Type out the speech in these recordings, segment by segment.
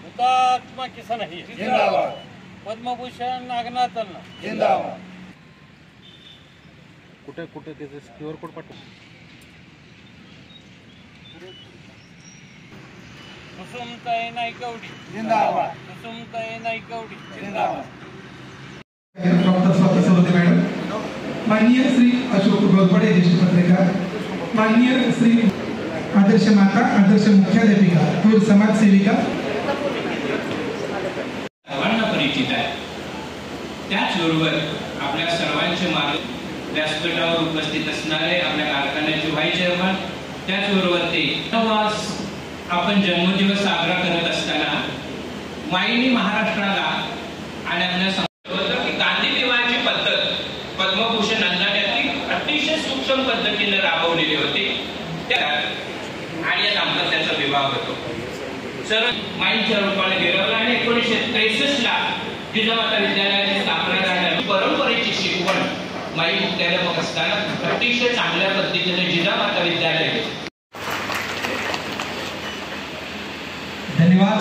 हुतात्मा किसन ही जिंदाबाद, पद्मभूषण नागनाथांना जिंदाबाद। कुठे कुठे त्याचं क्यूआर कोड पाठव। कुसुमताई नाईकवडी जिंदाबाद, कुसुमताई नाईकवडी जिंदाबाद। डॉक्टर स्वाती सरोदे मॅडम, माननीय श्री अशोक गोलपडे ज्येष्ठ पत्रकार, माननीय श्री आदर्श माता, आदर्श मुख्याध्यापिका, थोर समाजसेविका, सर्वांना परिचित आहे। त्याचबरोबर आपल्या सर्वांचे मार्ग व्यासपीठावर उपस्थित असणारे आपल्या कारखान्याचे व्हाईस चेअरमन, त्याचबरोबर ते आपण जन्मदिवस साजरा करत असताना माईनी महाराष्ट्राला आणि आपल्या गांधी विवाहाची पद्धत पद्मभूषण अण्णांनी अतिशय सूक्ष्म पद्धतीने राबवलेली होती आणि या दाम्पत्याचा विवाह होतो। सर माईच्या रूपाने गिरवला आणि 1963 ला जिजामाता विद्यालयाची स्थापना झाली। परंपरेची शिकवण माई मुख्याध्यापक असताना अतिशय चांगल्या पद्धतीने जिजामाता विद्यालय। धन्यवाद।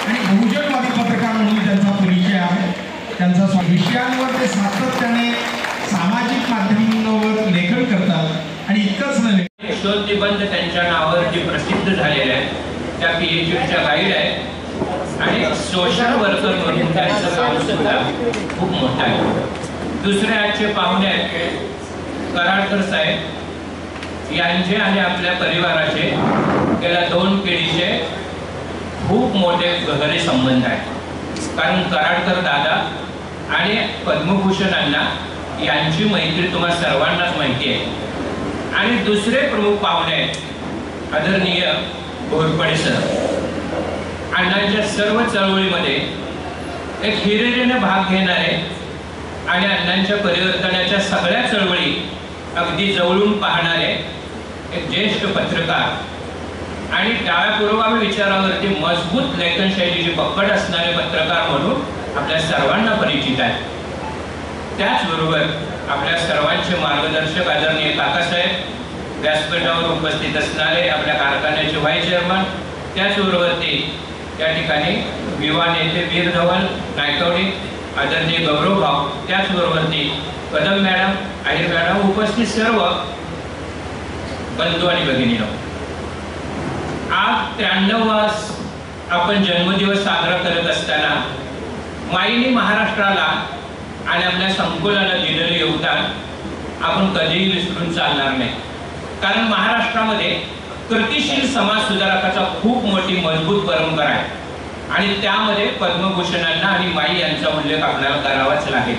आणि बहुजनवादी पत्रकार म्हणून त्यांचा परिचय आहे, त्यांचा विषयांवर ते सातत्याने सामाजिक माध्यमांवर लेखन करतात आणि इतकंच नव्हे, शोध निबंध त्यांच्या नावावर जे प्रसिद्ध झालेले आहेत त्या PhDच्या गाईड आहेत आणि सोशल वर्कर म्हणून त्यांचं काम सुद्धा खूप मोठं आहे। दुसरे आजचे पाहुणे आहेत कराडकर साहेब, यांचे आणि आपल्या परिवाराचे गेल्या 2 पिढीचे खूप मोठे गहरे संबंध आहेत। कारण कराडकर दादा आणि पद्मभूषण अण्णा यांची मैत्री तुम्हाला सर्वांनाच माहिती आहे। आणि दुसरे प्रमुख पाहुणे आहेत आदरणीय घोरपडे सर, अण्णांच्या सर्व चळवळीमध्ये एक हिरिरीने भाग घेणारे आणि अण्णांच्या परिवर्तनाच्या सगळ्या चळवळी अगदी जवळून पाहणारे एक ज्येष्ठ पत्रकार आणि डाव्या पुरोगामी विचारावरती मजबूत लेखनशैलीची पकड असणारे पत्रकार म्हणून आपल्या सर्वांना परिचित आहे। त्याचबरोबर आपल्या सर्वांचे मार्गदर्शक आदरणीय काकासाहेब, व्यासपीठावर उपस्थित असणारे आपल्या कारखान्याचे व्हाईस चेअरमन, त्याचबरोबर ते या ठिकाणी युवा नेते वीर धवल नायकवडी, आदरणीय गौरव भाऊ, त्याचबरोबर ते कदम मॅडम, आहिर मॅडम, उपस्थित सर्व बंधू आणि भगिनींनो, आज 93वा आपण जन्मदिवस साजरा करत असताना माईनी महाराष्ट्राला आणि आपल्या संकुलाला दिलेले योगदान आपण कधीही विसरून चालणार नाही। कारण महाराष्ट्रामध्ये कृतिशील समाज सुधारकाचा खूप मोठी मजबूत परंपरा आहे आणि त्यामध्ये पद्मभूषणांना आणि माई यांचा उल्लेख आपल्याला करावाच लागेल।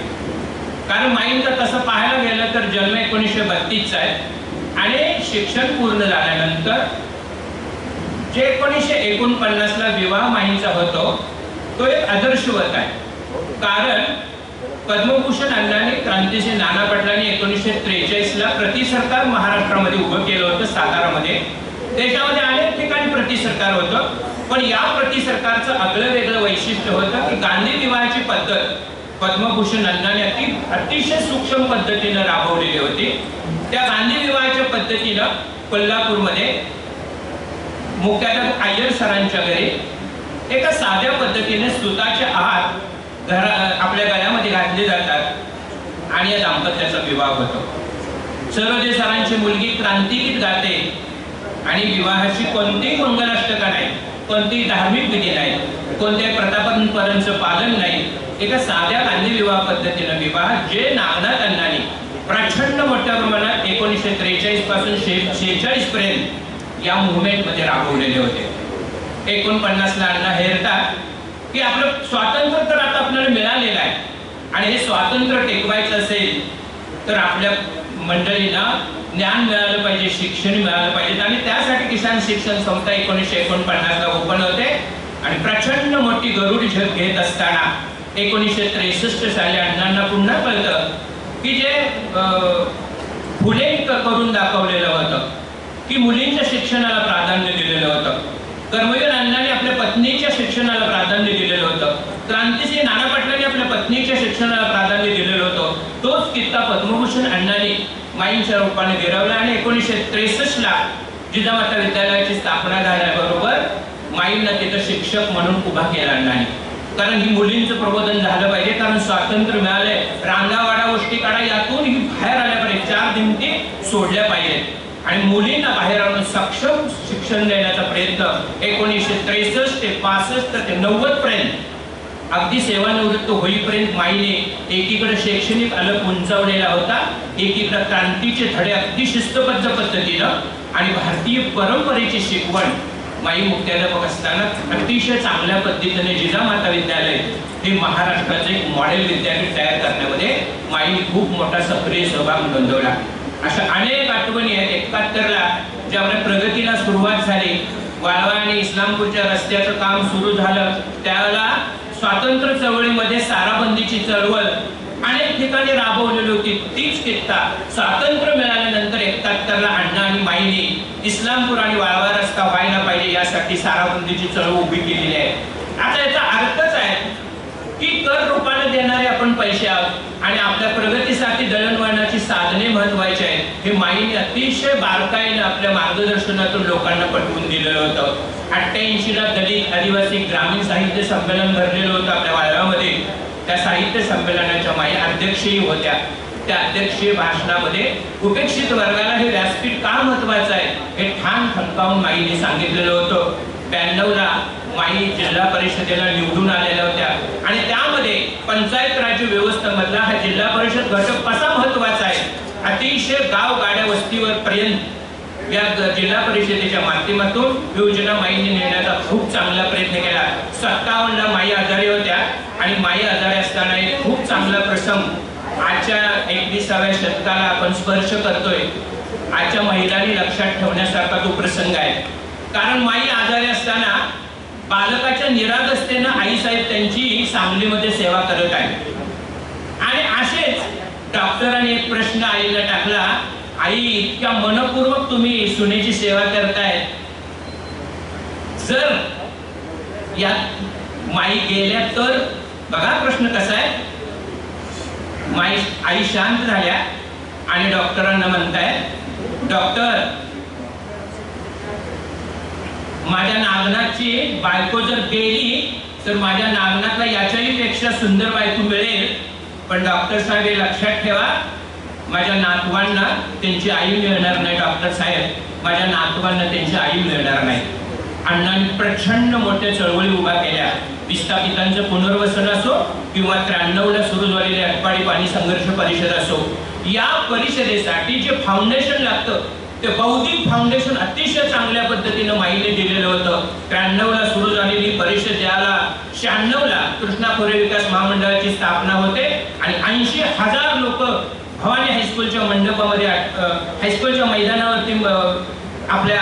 कारण माईंचं तसं पाहायला गेलं तर जन्म 1932चा आहे आणि शिक्षण पूर्ण झाल्यानंतर जे 1949ला विवाह माईंचा होतो तो एक आदर्शवत आहे। कारण पद्मभूषण अण्णांनी क्रांतिसिंह नाना पाटलांनी 1943ला प्रतिसरकार महाराष्ट्रामध्ये उभं केलं होतं सातारामध्ये। देशामध्ये अनेक ठिकाणी प्रतिसरकार होतं, पण या प्रतिसरकारचं आगळं वेगळं वैशिष्ट्य होतं की गांधी विवाहाची पद्धत पद्मभूषण अण्णांनी अतिशय सूक्ष्म पद्धतीने राबवलेली होती। त्या गांधी विवाहाच्या पद्धतीनं कोल्हापूरमध्ये मुख्याध्यापक अय्यर सरांच्या घरी एका साध्या पद्धतीने सुताचे आहार आपल्या गळ्यामध्ये घातले जातात आणि या दाम्पत्याचा विवाह होतो। सरोदे सरांची मुलगी क्रांतिगीत गाते आणि विवाहाची कोणतीही मंगलाष्टका नाही, कोणतीही धार्मिक विधी नाही, कोणत्याही प्रथापरंपरांचं पालन नाही। एका साध्या गांधी विवाह पद्धतीने विवाह जे नागनाथ अण्णांनी प्रचंड मोठ्या प्रमाणात 1943 पासून 46 पर्यंत या मुवमेंट मध्ये राबवलेले होते। 49ला अण्णा हेरतात की आपलं स्वातंत्र्य तर आता आपल्याला मिळालेलं आहे आणि हे स्वातंत्र्य टिकवायचं असेल तर आपल्या मंडळींना ज्ञान मिळालं पाहिजे, शिक्षण मिळालं पाहिजे आणि त्यासाठी किसान शिक्षण संस्था 1949ला ओपन होते आणि प्रचंड मोठी गरुड झेप घेत असताना 1963 साली अण्णांना पुन्हा कळतं की जे फुले करून दाखवलेलं होतं की मुलींच्या शिक्षणाला प्राधान्य दिलेलं होतं, कर्मवीर अण्णांनी आपल्या पत्नीच्या शिक्षणाला प्राधान्य दिलेलं होतं, क्रांतिसिंह नाना पाटलांनी आपल्या पत्नीच्या शिक्षणाला प्राधान्य दिलेलं होतं, माईंच्या रूपाने गिरवला आणि 1963 जिजामाता विद्यालयाची स्थापना झाल्याबरोबर माईंना तिथं शिक्षक म्हणून उभा केला नाही. कारण ही मुलींचं प्रबोधन झालं पाहिजे, कारण स्वातंत्र्य मिळालंय, रांगावाडा गोष्टी काढा, यातून ही बाहेर आल्या पाहिजे, 4 भिंती सोडल्या पाहिजेत आणि मुलींना बाहेर आणून सक्षम शिक्षण देण्याचा प्रयत्न 1963 ते 65 ते 90 पर्यंत अगदी सेवानिवृत्त होईपर्यंत माईने एकीकडे शैक्षणिक अलग उंचावलेला होता, एकीकडे क्रांतीचे धडे अगदी शिस्तबद्ध पद्धतीनं आणि भारतीय परंपरेची शिकवण माई मुख्याध्यापक असताना अतिशय चांगल्या पद्धतीने जिजामाता विद्यालय हे महाराष्ट्राचे एक मॉडेल विद्यापीठ तयार करण्यामध्ये माईने खूप मोठा सक्रिय सहभाग नोंदवला. अशा अनेक आठवणी आहेत. 71ला ज्यावेळेला प्रगतीला सुरुवात झाली, वाळवा आणि इस्लामपूरच्या रस्त्याचं काम सुरू झालं, त्यावेळेला स्वातंत्र्य चळवळीमध्ये साराबंदीची चळवळ अनेक ठिकाणी राबवलेली होती. तीच कित्ता स्वातंत्र्य मिळाल्यानंतर 71ला अण्णा आणि माईने इस्लामपूर आणि वाळवा रस्ता व्हायला पाहिजे यासाठी साराबंदीची चळवळ उभी केलेली आहे. आता याचा अर्थच आहे की कर रूपाने देणारे आपण पैसे आहोत आणि आपल्या प्रगतीसाठी दळणवळणाची साधने महत्वाची आहेत. हे माईने अतिशय बारकाईने आपल्या मार्गदर्शनातून लोकांना पटवून दिलेलं होतं. 88ला दलित आदिवासी ग्रामीण साहित्य संमेलन भरलेलं होतं आपल्या वाळव्यामध्ये. त्या साहित्य संमेलनाच्या माई अध्यक्षही होत्या. त्या अध्यक्षीय भाषणामध्ये उपेक्षित वर्गाला हे व्यासपीठ का महत्वाचं आहे हे ठाम ठणकावून माईने सांगितलेलं होतं. 92ला माई जिल्हा परिषदेला निवडून आलेल्या होत्या आणि त्यामध्ये पंचायत राज्य व्यवस्थेमधला हा जिल्हा परिषद घटक कसा महत्वाचा आहे, अतिशय गाव गाड्या वस्तीवर पर्यंत या जिल्हा परिषदेच्या माध्यमातून योजना माईने नेण्याचा खूप चांगला प्रयत्न केला. 57ला माई आजारी होत्या आणि माई आजारी असताना एक खूप चांगला प्रसंग आजच्या 21व्या शतकाला आपण स्पर्श करतोय. आजच्या महिलांनी लक्षात ठेवण्यासारखा तो प्रसंग आहे. कारण माई आजारी असताना बालकाच्या निरागसतेनं आईसाहेब त्यांची सांगलीमध्ये सेवा करत आहे आणि असेच डॉक्टरांनी एक प्रश्न आईला टाकला, आई इतक्या मनपूर्वक तुम्ही सुनेची सेवा करताय, जर या माई गेल्या तर? बघा प्रश्न कसा आहे. माई आई शांत झाल्या आणि डॉक्टरांना म्हणताय, डॉक्टर माझ्या नागनाथची बायको जर गेली तर माझ्या नागनाथला याच्याही पेक्षा सुंदर बायको मिळेल, पण डॉक्टर साहेब हे लक्षात ठेवा, माझ्या नातवांना त्यांची आई मिळणार नाही. डॉक्टर साहेब माझ्या नातवांना त्यांची आई मिळणार नाही. अण्णांनी प्रचंड मोठ्या चळवळी उभा केल्या. विस्थापितांचं पुनर्वसन असो किंवा 93ला सुरू झालेली आटपाडी पाणी संघर्ष परिषद असो, या परिषदेसाठी जे फाउंडेशन लागतं ते बौद्धिक फाउंडेशन अतिशय चांगल्या पद्धतीने माईने दिलेलं होतं. 93ला सुरू झालेली परिषद ज्याला 96ला कृष्णा खोरे विकास महामंडळाची स्थापना होते आणि 80,000 लोक भवानी हायस्कूलच्या मंडपामध्ये हायस्कूलच्या मैदानावरती आपल्या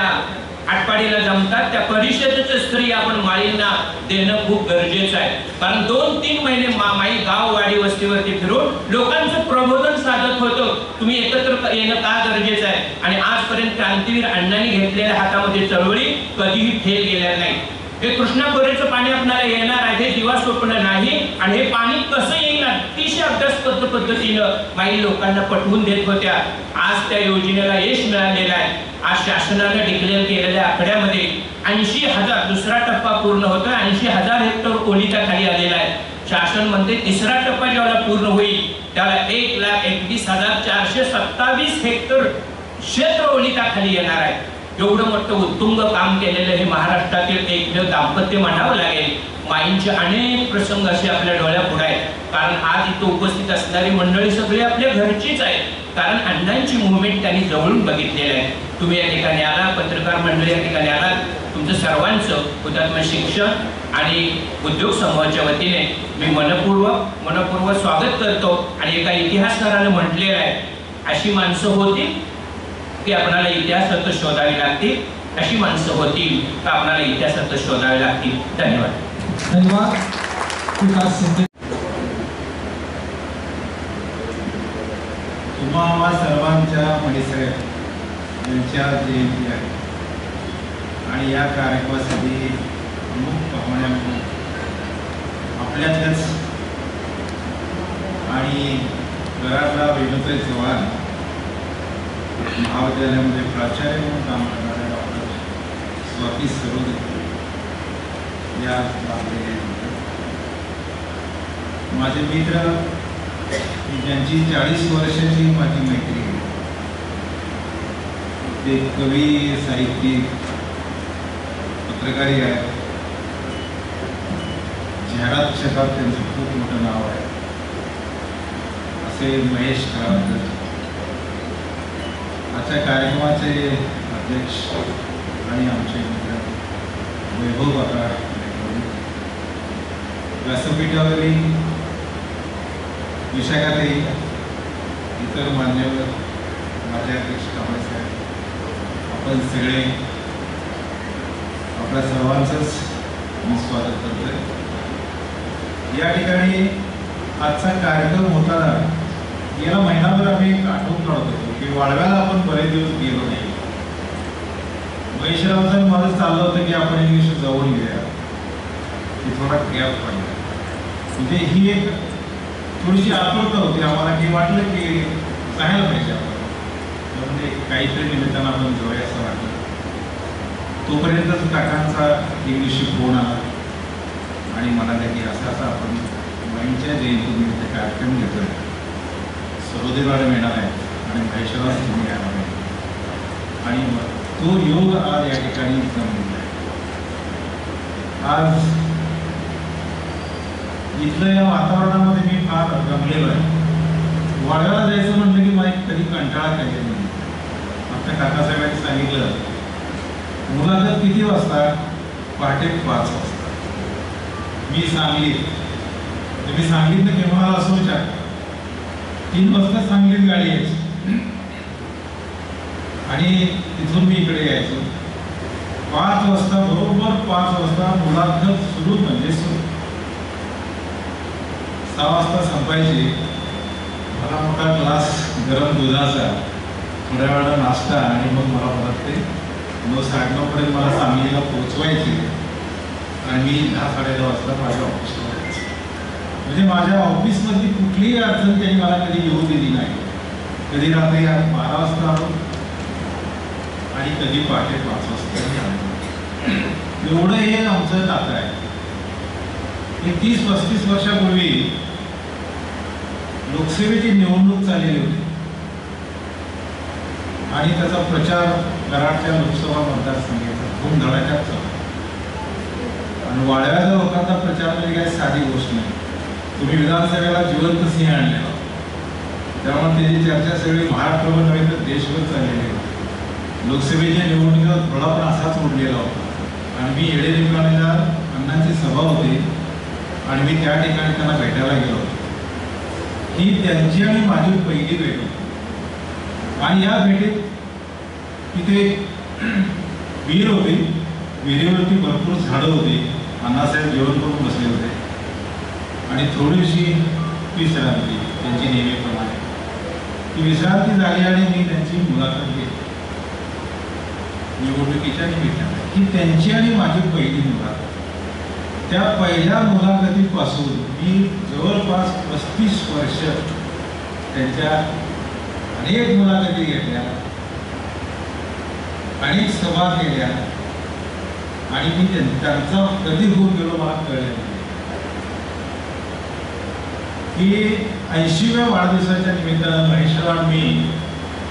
आटपाडीला जमतात. त्या परिषदेचं स्त्री आपण माईंना देणं खूप गरजेचं आहे. कारण 2-3 महिने माई गाव वाडी वस्तीवरती फिरून लोकांचं प्रबोधन साधत होतं. तुम्ही एकत्र येणं का गरजेचं आहे आणि आजपर्यंत क्रांतीवीर अण्णांनी घेतलेल्या हातामध्ये चळवळी कधीही फेल गेल्या नाही. हे कृष्णा खोरेचं पाणी आपल्याला येणार आहे, हे दिवा स्वप्न नाही आणि हे पाणी कसं येईल अतिशय अभ्यासबद्ध पद्धतीनं माई लोकांना पटवून देत होत्या. आज त्या योजनेला यश मिळालेलं आहे. आज शासनाने डिक्लेअर केलेल्या आकड्यामध्ये 80,000 दुसरा टप्पा पूर्ण होतोय, 80,000 हेक्टर ओलिताखाली आलेला आहे. शासन म्हणते तिसरा टप्पा जेव्हा पूर्ण होईल त्याला 1,21,427 हेक्टर क्षेत्र ओलिताखाली येणार आहे. एवढं मोठं उत्तुंग काम केलेलं हे महाराष्ट्रातील एकमेव दाम्पत्य म्हणावं लागेल. माईंचे अनेक प्रसंग असे आपल्या डोळ्यापुढे आहेत. कारण आज इथं उपस्थित असणारी मंडळी सगळी आपल्या घरचीच आहे. कारण अण्णांची मुवमेंट त्यांनी जवळून बघितलेलं आहे. तुम्ही या ठिकाणी आला, पत्रकार मंडळी या ठिकाणी आला, तुमचं सर्वांचं हुतात्मा शिक्षक आणि उद्योग समूहाच्या वतीने मी मनपूर्वक स्वागत करतो. आणि एका इतिहासकाराने म्हटलेलं आहे, अशी माणसं होती की आपल्याला इतिहासात शोधावी लागतील, अशी माणसं होती तर आपल्याला इतिहासात शोधावी लागतील. धन्यवाद. धन्यवाद. तुम्हा सर्वांच्या परिसरात यांच्या जयंती आहे आणि या कार्यक्रमासाठी प्रमुख पाहुण्या आपल्यातच आणि घरातला वेणुताई चव्हाण महाविद्यालयामध्ये प्राचार्य म्हणून काम करणाऱ्या डॉक्टर स्वाती सरोदे या लाभलेले माझे मित्र, ज्यांची 40 वर्षाची माझी मैत्री आहे. ते कवी, साहित्यिक, पत्रकारी आहेत. जाहिरात क्षेत्रात त्यांचं खूप मोठं नाव आहे असे महेश कराडकर. आजच्या कार्यक्रमाचे अध्यक्ष आणि आमचे मित्र वैभव काका, व्यासपीठावरील विशाखाताई, इतर मान्यवर, माझे अध्यक्ष कांबळे साहेब, आपण सगळे, आपल्या सर्वांचंच मी स्वागत करतोय. या ठिकाणी आजचा कार्यक्रम होताना गेला महिनाभर आम्ही एक आठवण काढत होतो की वाळव्याला आपण बरेच दिवस गेलो नाही. महेशरावचं माझं चाललं होतं की आपण एक दिवशी जाऊन घेऊया, की थोडा गॅप पडला. म्हणजे ही एक थोडीशी आतुरता होती आम्हाला, की वाटलं की जायला पाहिजे आपण, म्हणजे काहीतरी निमित्तानं आपण जाऊया असं वाटलं. तोपर्यंतच काकांचा एक दिवशी फोन आला आणि म्हणाले की असं असं आपण माईंच्या जयंतीनिमित्त कार्यक्रम घेतोय, सरोदे मॅडम येणार आहे आणि महेशराव तुम्ही येणार आहे. आणि तो योग आज या ठिकाणी जमलेला आहे. आज इथलं या वातावरणामध्ये मी फार रमलेलो आहे. वाळव्याला जायचं म्हटलं की मला कधी कंटाळा केलेला नाही. आमच्या काकासाहेबांनी सांगितलं, मुलाखत किती वाजता? पहाटे 5 वाजता. मी सांगलीत, तुम्ही सांगितलं की मला असं विचार 3 वाजता सांगलीत गाडी यायची आणि तिथून मी इकडे यायचो. 5 वाजता, बरोबर 5 वाजता मुलाखत सुरू, म्हणजे सुरू. 6 वाजता संपायची. मला मोठा ग्लास गरम दुधाचा, थोड्या वेळा नाश्ता आणि मग मला परत ते 9-9:30 पर्यंत मला सांगलीला पोचवायचे आणि मी 10-10:30 वाजता माझ्या ऑफिसला जायचं. म्हणजे माझ्या ऑफिसमधली कुठलीही अडचण त्यांनी मला कधी येऊ दिली नाही. कधी रात्री 12 वाजता आलो आणि कधी पहाटे 5 वाजता आलो. एवढं हे आमचं नातं आहे. हे 30-35 वर्षापूर्वी लोकसेवेची निवडणूक चाललेली होती आणि त्याचा प्रचार कराडच्या लोकसभा मतदारसंघाचा खूप धडाक्यात चालू. आणि वाळव्याच्या लोकांचा प्रचार म्हणजे काही साधी गोष्ट नाही. तुम्ही विधानसभेला जिवंत सिंह आणलेला, त्यामुळे त्याची चर्चा सगळी महाराष्ट्रावर नव्हे तर देशभर चाललेली होती. लोकसभेच्या निवडणुकीचा थोडा पण असाच उडलेला होता आणि मी येडे निंबाळेला अण्णांची सभा होती आणि मी त्या ठिकाणी त्यांना भेटायला गेलो होतो. ही त्यांची आणि माझी पहिली भेट होती. आणि या भेटीत तिथे विहीर होती, विहिरीवरती भरपूर झाडं होती. अण्णासाहेब जेवण करून बसले होते आणि थोडीशी विश्रांती त्यांची नेहमीप्रमाणे. ती विश्रांती झाली आणि मी त्यांची मुलाखत घेतली निवडणुकीच्या निमित्ताने. ही त्यांची आणि माझी पहिली मुलाखत. त्या पहिल्या मुलाखतीपासून मी जवळपास 35 वर्ष त्यांच्या अनेक मुलाखती घेतल्या, अनेक सभा केल्या आणि मी त्यांचा कधी होऊन गेलो मला कळलं नाही. की 80व्या वाढदिवसाच्या निमित्तानं महेशराव मी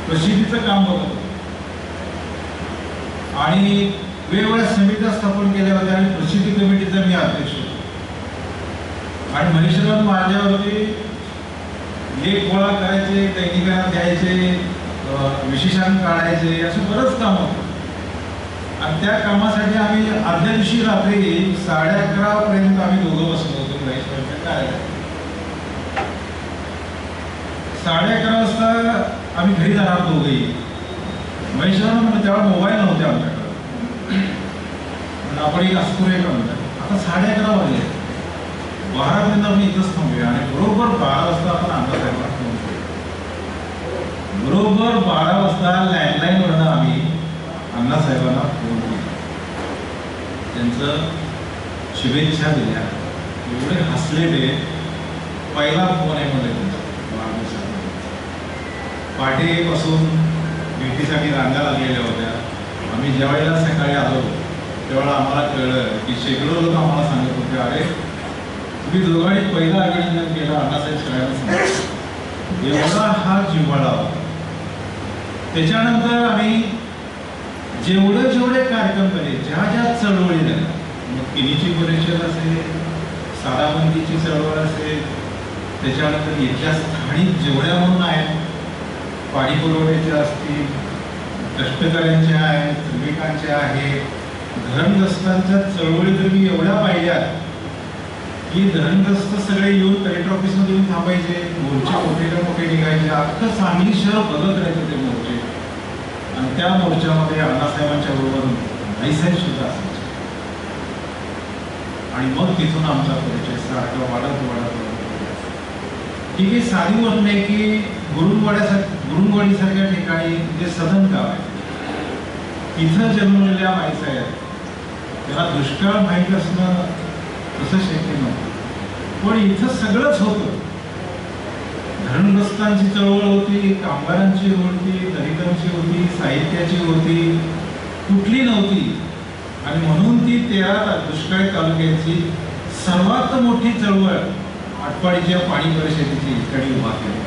प्रसिद्धीचं काम बघत होतो आणि वेगवेगळ्या समित्या स्थापन केल्या होत्या आणि प्रसिद्धी कमिटीचा मी अध्यक्ष होतो. आणि महेशराव माझ्यावरती लेख गोळा करायचे, दैनिकांना द्यायचे, विशेषांक काढायचे, असं बरंच काम होतं. आणि त्या कामासाठी आम्ही आदल्या दिवशी रात्री 11:30 पर्यंत आम्ही दोघं बसलो होतो महेशरावच्या कार्यालयात. 11:30 वाजता आम्ही घरी जाणार दोघंही. महेशराव म्हणून तेव्हा मोबाईल नव्हते आमच्याकडे, आपण एक असपुरे का म्हणतात. आता 11:30 वाजले, 12 पर्यंत आपण इथंच थांबूया आणि बरोबर 12 वाजता आपण अण्णासाहेबांना फोन करूया. बरोबर 12 वाजता लँडलाईनवरनं आम्ही अण्णासाहेबांना फोन केला, त्यांचं शुभेच्छा दिल्या. एवढे हसले ते. पहिला फोन आहे मध्ये त्यांचा वाढदिवसामध्ये. पाठीपासून भेटीसाठी रांगा लागलेल्या होत्या. आम्ही जेवायला सकाळी आलो तेव्हा आम्हाला कळलं की शेकडो लोक आम्हाला सांगत होते, अरे तुम्ही दोघांनी पहिला अभिनंदन केलं, अण्णासाहेब सगळ्यांना सांगितलं. एवढा हा जिव्हाळा होता. त्याच्यानंतर आम्ही जेवढे कार्यक्रम केले, ज्या चळवळी झाल्या, मग किनीची परिषद असेल, साराबंदीची चळवळ असेल, त्याच्यानंतर इथल्या स्थानिक जेवढ्या म्हणून आहेत, पाणी पुरवठ्याच्या असतील, कष्टकऱ्यांच्या आहेत, श्रमिकांच्या आहेत, धरणग्रस्तांच्या चळवळी तर मी एवढ्या पाहिल्या की धरणग्रस्त सगळे येऊन कलेक्टर ऑफिसमध्ये येऊन थांबायचे, मोर्चे मोठे निघायचे, अख्खं सांगली शहर बघत राहायचे ते मोर्चे. आणि त्या मोर्चामध्ये अण्णासाहेबांच्या बरोबर भाईसाहेब सुद्धा असायचे. आणि मग तिथून आमचा परिचय सारखा वाढत ही काही साधी गोष्ट नाही की गुरुंगवाडीसारख्या ठिकाणी जे सदन गाव आहे तिथं जन्मलेल्या माईसाहेब, त्याला दुष्काळ माहीत असणं तसं शक्य नव्हतं. पण इथं सगळंच होतं. धरणग्रस्तांची चळवळ होती, कामगारांची होती, दलितांची होती, साहित्याची होती, कुठली नव्हती. आणि म्हणून ती 13 दुष्काळी तालुक्याची सर्वात मोठी चळवळ आटपाडीच्या पाणी परिषदेची त्यांनी उभा केली.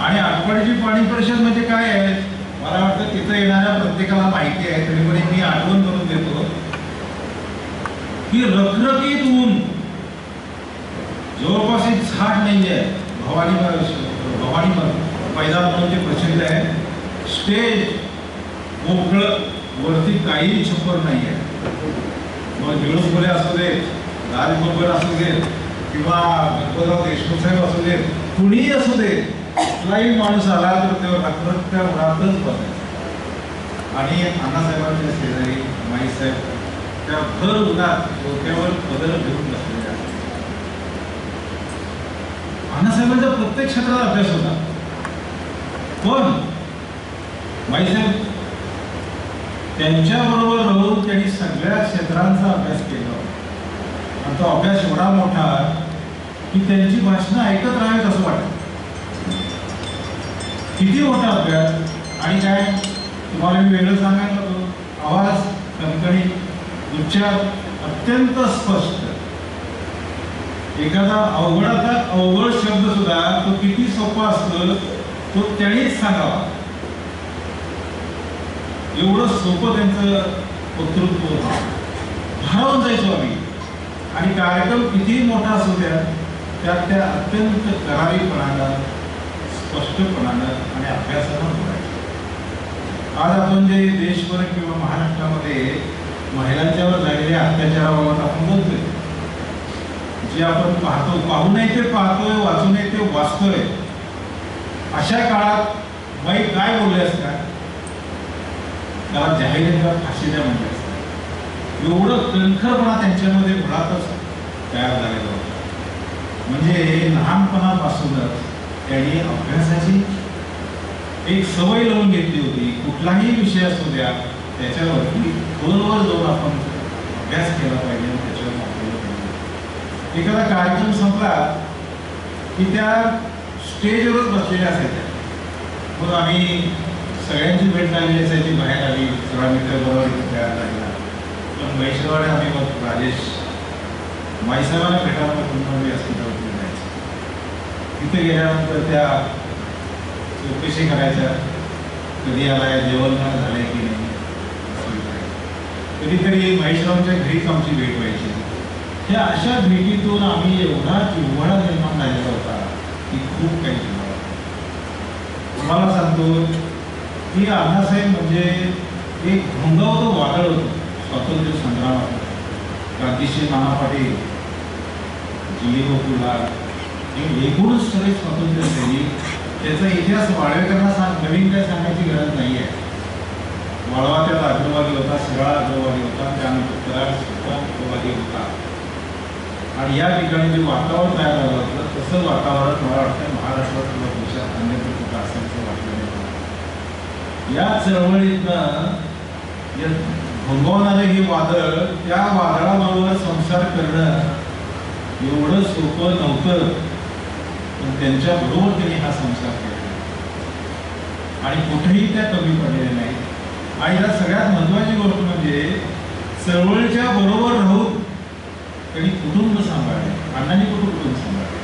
आणि आटपाडीची पाणी परिषद म्हणजे काय आहे, मला वाटतं तिथं येणाऱ्या प्रत्येकाला माहिती आहे, तरी पण मी आठवण करून देतो की रखरखीत ऊन, जवळपास एक झाड नाही आहे. भवानी मैदान म्हणून ते प्रसिद्ध आहे. स्टेज मोकळं, वरती काही छप्पर नाही आहे. मग दिवसभरे असू दे, राजबरोबर असू दे, किंवा गणपतराव देशमुख साहेब असू दे, कुणीही असू दे, कुठलाही माणूस आला तर तेव्हा रखरख त्या उन्हातच बसायचा. आणि अण्णासाहेबांच्या शेजारी माईसाहेब त्या भर उन्हात डोक्यावर पदर घेऊन बसलेले आहेत. अण्णासाहेबांचा प्रत्येक क्षेत्रात अभ्यास होता. पण माईसाहेब त्यांच्याबरोबर राहून त्यांनी सगळ्या क्षेत्रांचा अभ्यास केला. आणि तो अभ्यास एवढा मोठा की त्यांची भाषणं ऐकत राहावीत असं वाटतं. किती मोठा अभ्यास. आणि काय तुम्हाला मी वेगळं सांगायला होतो, आवाज कणकणी, उच्चार अत्यंत स्पष्ट. एखादा अवघड शब्द सुद्धा तो किती सोपा असतो तो त्यांनीच सांगावा, एवढं सोपं त्यांचं वक्तृत्व भारावून जायचो आम्ही. आणि कार्यक्रम कितीही मोठा असू द्या त्यात त्या अत्यंत करारीपणानं, स्पष्टपणानं आणि अभ्यासानं बोलायचं. आज आपण जे देशभर किंवा महाराष्ट्रामध्ये महिलांच्यावर झालेल्या अत्याचाराबाबत आपण बोलतोय, जे आपण पाहू नये ते पाहतोय, वाचू नये ते वाचतोय. अशा काळात बाई काय बोलले असतात, त्याला जाहीर फाशी द्या म्हणजे असतात. एवढं कणखरपणा त्यांच्यामध्ये मुळातच तयार झालेला होता. म्हणजे लहानपणापासूनच त्यांनी अभ्यासाची एक सवय लावून घेतली होती. कुठलाही विषय असू द्या त्याच्यावरती खोलवर जाऊन आपण अभ्यास केला पाहिजे, त्याच्यावर आपल्याला पाहिजे. एखादा कार्यक्रम संपला की त्या स्टेजवरच बसलेल्या असायच्या. मग आम्ही सगळ्यांची भेट झालेली असायची, बाहेर आली, सगळा मित्रबरोबर तयार झालेला. पण वैष्णवाने आम्ही मग राजेश माईसाहेबांना भेटायला पुन्हा व्यासपीठावरती जायचं. तिथे गेल्यानंतर त्या चौकशी करायच्या, कधी आलाय, जेवण झालंय की नाही. कधीतरी महेशरावांच्या घरीच आमची भेट व्हायची. ह्या अशा भेटीतून आम्ही एवढा जिव्हाळा निर्माण झालेला होता की खूप काही जिव्हाळा. तुम्हाला सांगतो की अण्णासाहेब म्हणजे एक भंगावतं वादळ होतं स्वातंत्र्य संग्रामात. क्रांतिश्री नाना पाटील, जी.ओ. पुलार, हे एकूणच सगळे स्वातंत्र्य सैनिक. त्याचा इतिहास वाळवेकरांना नवीन काय सांगायची गरज नाही आहे. वाळवा त्यात अग्रवादी होता, सगळा अग्रवादी होता, त्यानंतर कराड सुद्धा अग्रवादी होता. आणि या ठिकाणी जे वातावरण तयार झालं होतं तसं वातावरण मला वाटतं महाराष्ट्रात किंवा देशात अन्यत्र कुठं असायचं वाटलं नाही. या चळवळीतनं भोंगवणारे हे वादळ, त्या वादळाबरोबर संसार करणं एवढं सोपं नव्हतं. पण त्यांच्याबरोबर त्यांनी हा संसार केला. आणि कुठेही त्या कमी पडलेल्या नाहीत. आणि त्यात सगळ्यात महत्त्वाची गोष्ट म्हणजे चळवळीच्या बरोबर राहून त्यांनी कुटुंब सांभाळले. अण्णांनी कुटुंब सांभाळले.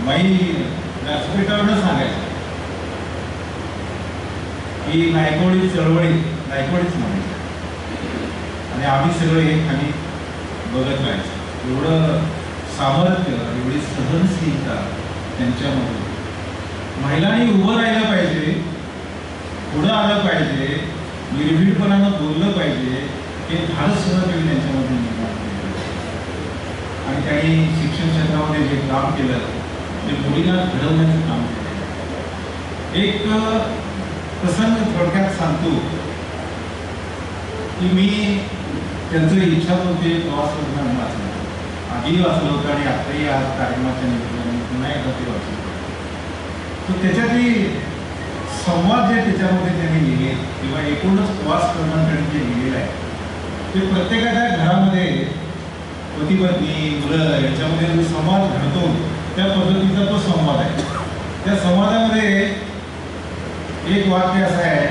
बाई व्यासपीठावरनं सांगायचं की नायकवडी चळवळी नायकवडीच म्हणायची आणि आम्ही सगळे हे खाली बघत राहायचं. एवढं सामर्थ्य, एवढी सहनशीलता त्यांच्यामध्ये. महिलांनी उभं राहिलं पाहिजे, पुढं आलं पाहिजे, निर्भीडपणानं बोललं पाहिजे, हे धाडस सुद्धा त्यांनी त्यांच्यामध्ये निर्माण केलं. आणि त्यांनी शिक्षण क्षेत्रामध्ये जे काम केलं ते मुलींना घडवण्याचं काम केलं. एक प्रसंग थोडक्यात सांगतो की मी त्यांचं इच्छा होते प्रवास वाचलं, आधी वाचलं होतं आणि आताही आज कार्यक्रमाच्या निमित्ताने पुन्हा एकदा ते वाचलं. तर त्याच्यातली संवाद जे त्याच्यामध्ये त्यांनी लिहिले किंवा एकूणच प्रवास करणं त्यांनी जे लिहिलेलं आहे ते प्रत्येकाच्या घरामध्ये पती पत्नी मुलं याच्यामध्ये जो संवाद घडतो त्या पद्धतीचा तो संवाद आहे. त्या संवादामध्ये एक वाक्य असं आहे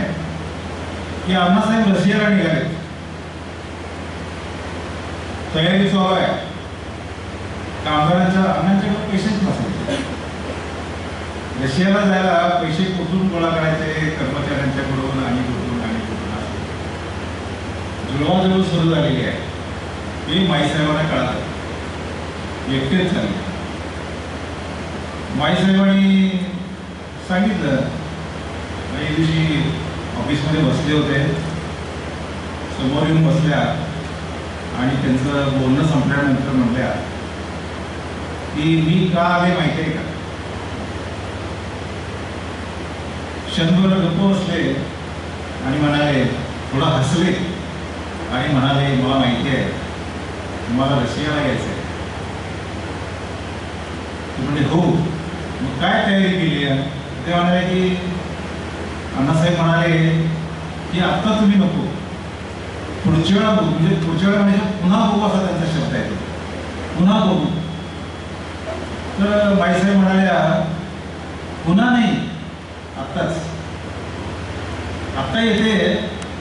की अण्णासाहेब रशियाला निघाले, तयारी चालू आहे. कामगारांच्या अण्णांच्याकडे पैसेच नसायचे. रशियाला जायला पैसे कुठून गोळा करायचे, कर्मचाऱ्यांच्याकडून आणि कुठून असे जुळवाजुळव सुरू झालेली आहे. हे माईसाहेबांना कळालं, एकटेच झाले. माईसाहेबांनी सांगितलं, एक दिवशी ऑफिसमध्ये बसले होते, समोर येऊन बसल्या आणि त्यांचं बोलणं संपल्यानंतर म्हटल्या की मी का आले माहिती आहे का. क्षणभर गप्प बसले आणि म्हणाले, थोडं हसले आणि म्हणाले, मला माहिती आहे तुम्हाला रशियाला यायचं आहे. म्हणजे हो, मग काय तयारी केली आहे. ते म्हणाले की अण्णासाहेब म्हणाले की आत्ता तुम्ही नको, पुढच्या वेळा बघू. म्हणजे पुढच्या वेळा म्हणजे पुन्हा बघू असा त्यांचा शब्द आहे, पुन्हा बघू. तर बाईसाहेब म्हणाल्या, पुन्हा नाही, आत्ताच. आत्ता येते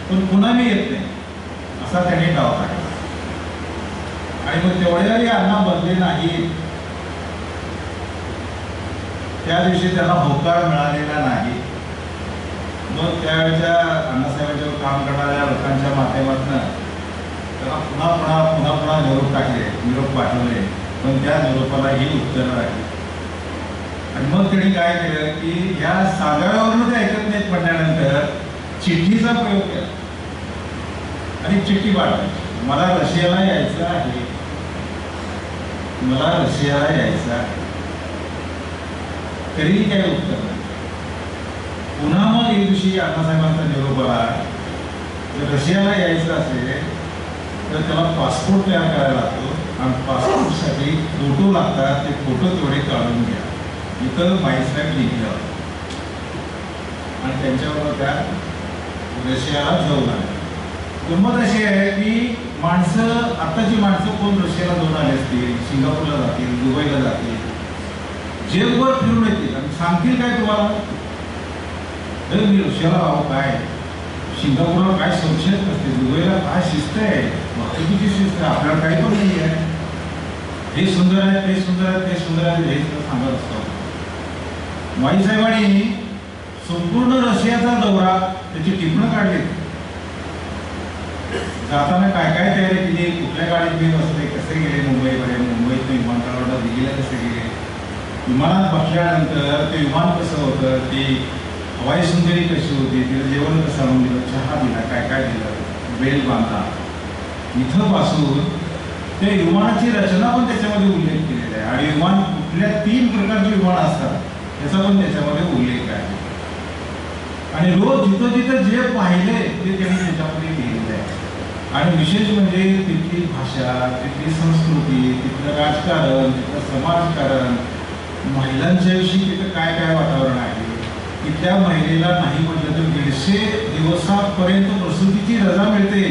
पण पुन्हा मी येत नाही असा त्यांनी डाव काढला. आणि मग तेवढ्याही अण्णा बदले नाही. त्या दिवशी त्यांना होकार मिळालेला नाही. मग त्यावेळेच्या अण्णासाहेबांच्यावर काम करणाऱ्या लोकांच्या माध्यमातून त्याला पुन्हा निरोप टाकले, निरोप पाठवले, पण त्या निरोपाला ही उत्तरं राहिली. आणि मग त्यांनी काय केलं की ह्या सागाव्यावरून ते ऐकत नाहीत म्हणल्यानंतर चिठ्ठीचा प्रयोग केला आणि चिठ्ठी पाठवली, मला रशियाला यायचं आहे, मला रशियाला यायचं आहे. तरीही काही उत्तर नाही. पुन्हा मग एक दिवशी अण्णासाहेबांचा निरोप आला, जर रशियाला यायचं असेल तर त्याला पासपोर्ट तयार करायला लागतो आणि पासपोर्टसाठी फोटो लागतात, ते फोटो तेवढे काढून घ्या. इथं माईसाहेब लिहिलं आणि त्यांच्याबरोबर त्या रशियाला जाऊन आले. गंमत अशी आहे की माणसं, आत्ताची माणसं कोण रशियाला जाऊन आले असतील, सिंगापूरला जातील, दुबईला जातील, जगभर फिरून येतील आणि सांगतील काय तुम्हाला, तर मी रशियाला राहू काय, सिंगापूरला काय संशयच नसते, दुबईला काय शिस्त आहे, वाहतुकीची शिस्त आहे, आपल्याला काही पण नाही आहे. हे सुंदर आहे, ते सुंदर आहे, ते सुंदर आहे, हे सांगत असतो. माईसाहेबांनी संपूर्ण रशियाचा दौरा त्याची टिपणं काढली. जाताना काय काय तयारी केली, कुठल्या गाडीत मी बसले, कसे गेले मुंबईमध्ये, मुंबईतून विमानतळावर दिल्लीला कसे गेले, विमानात बसल्यानंतर ते विमान कसं होतं, ती हवाई सुंदरी कशी होती, तिला जेवण कसं आणून दिलं, चहा दिला, काय काय दिलं, बेल बांधा, इथं पासून ते विमानाची रचना पण त्याच्यामध्ये उल्लेख केलेला आहे. आणि विमान कुठल्या 3 प्रकारचे विमान असतात त्याचा पण त्याच्यामध्ये उल्लेख आहे. आणि रोज जिथं जिथं जे पाहिले ते त्यांनी त्याच्यामध्ये लिहिलेलं आहे. आणि विशेष म्हणजे तिथली भाषा, तिथली संस्कृती, तिथलं राजकारण, तिथलं समाजकारण, महिलांच्या विषयी तिथं काय काय वातावरण आहे. तिथल्या महिलेला नाही म्हटलं तर 150 दिवसापर्यंत प्रसूतीची रजा मिळते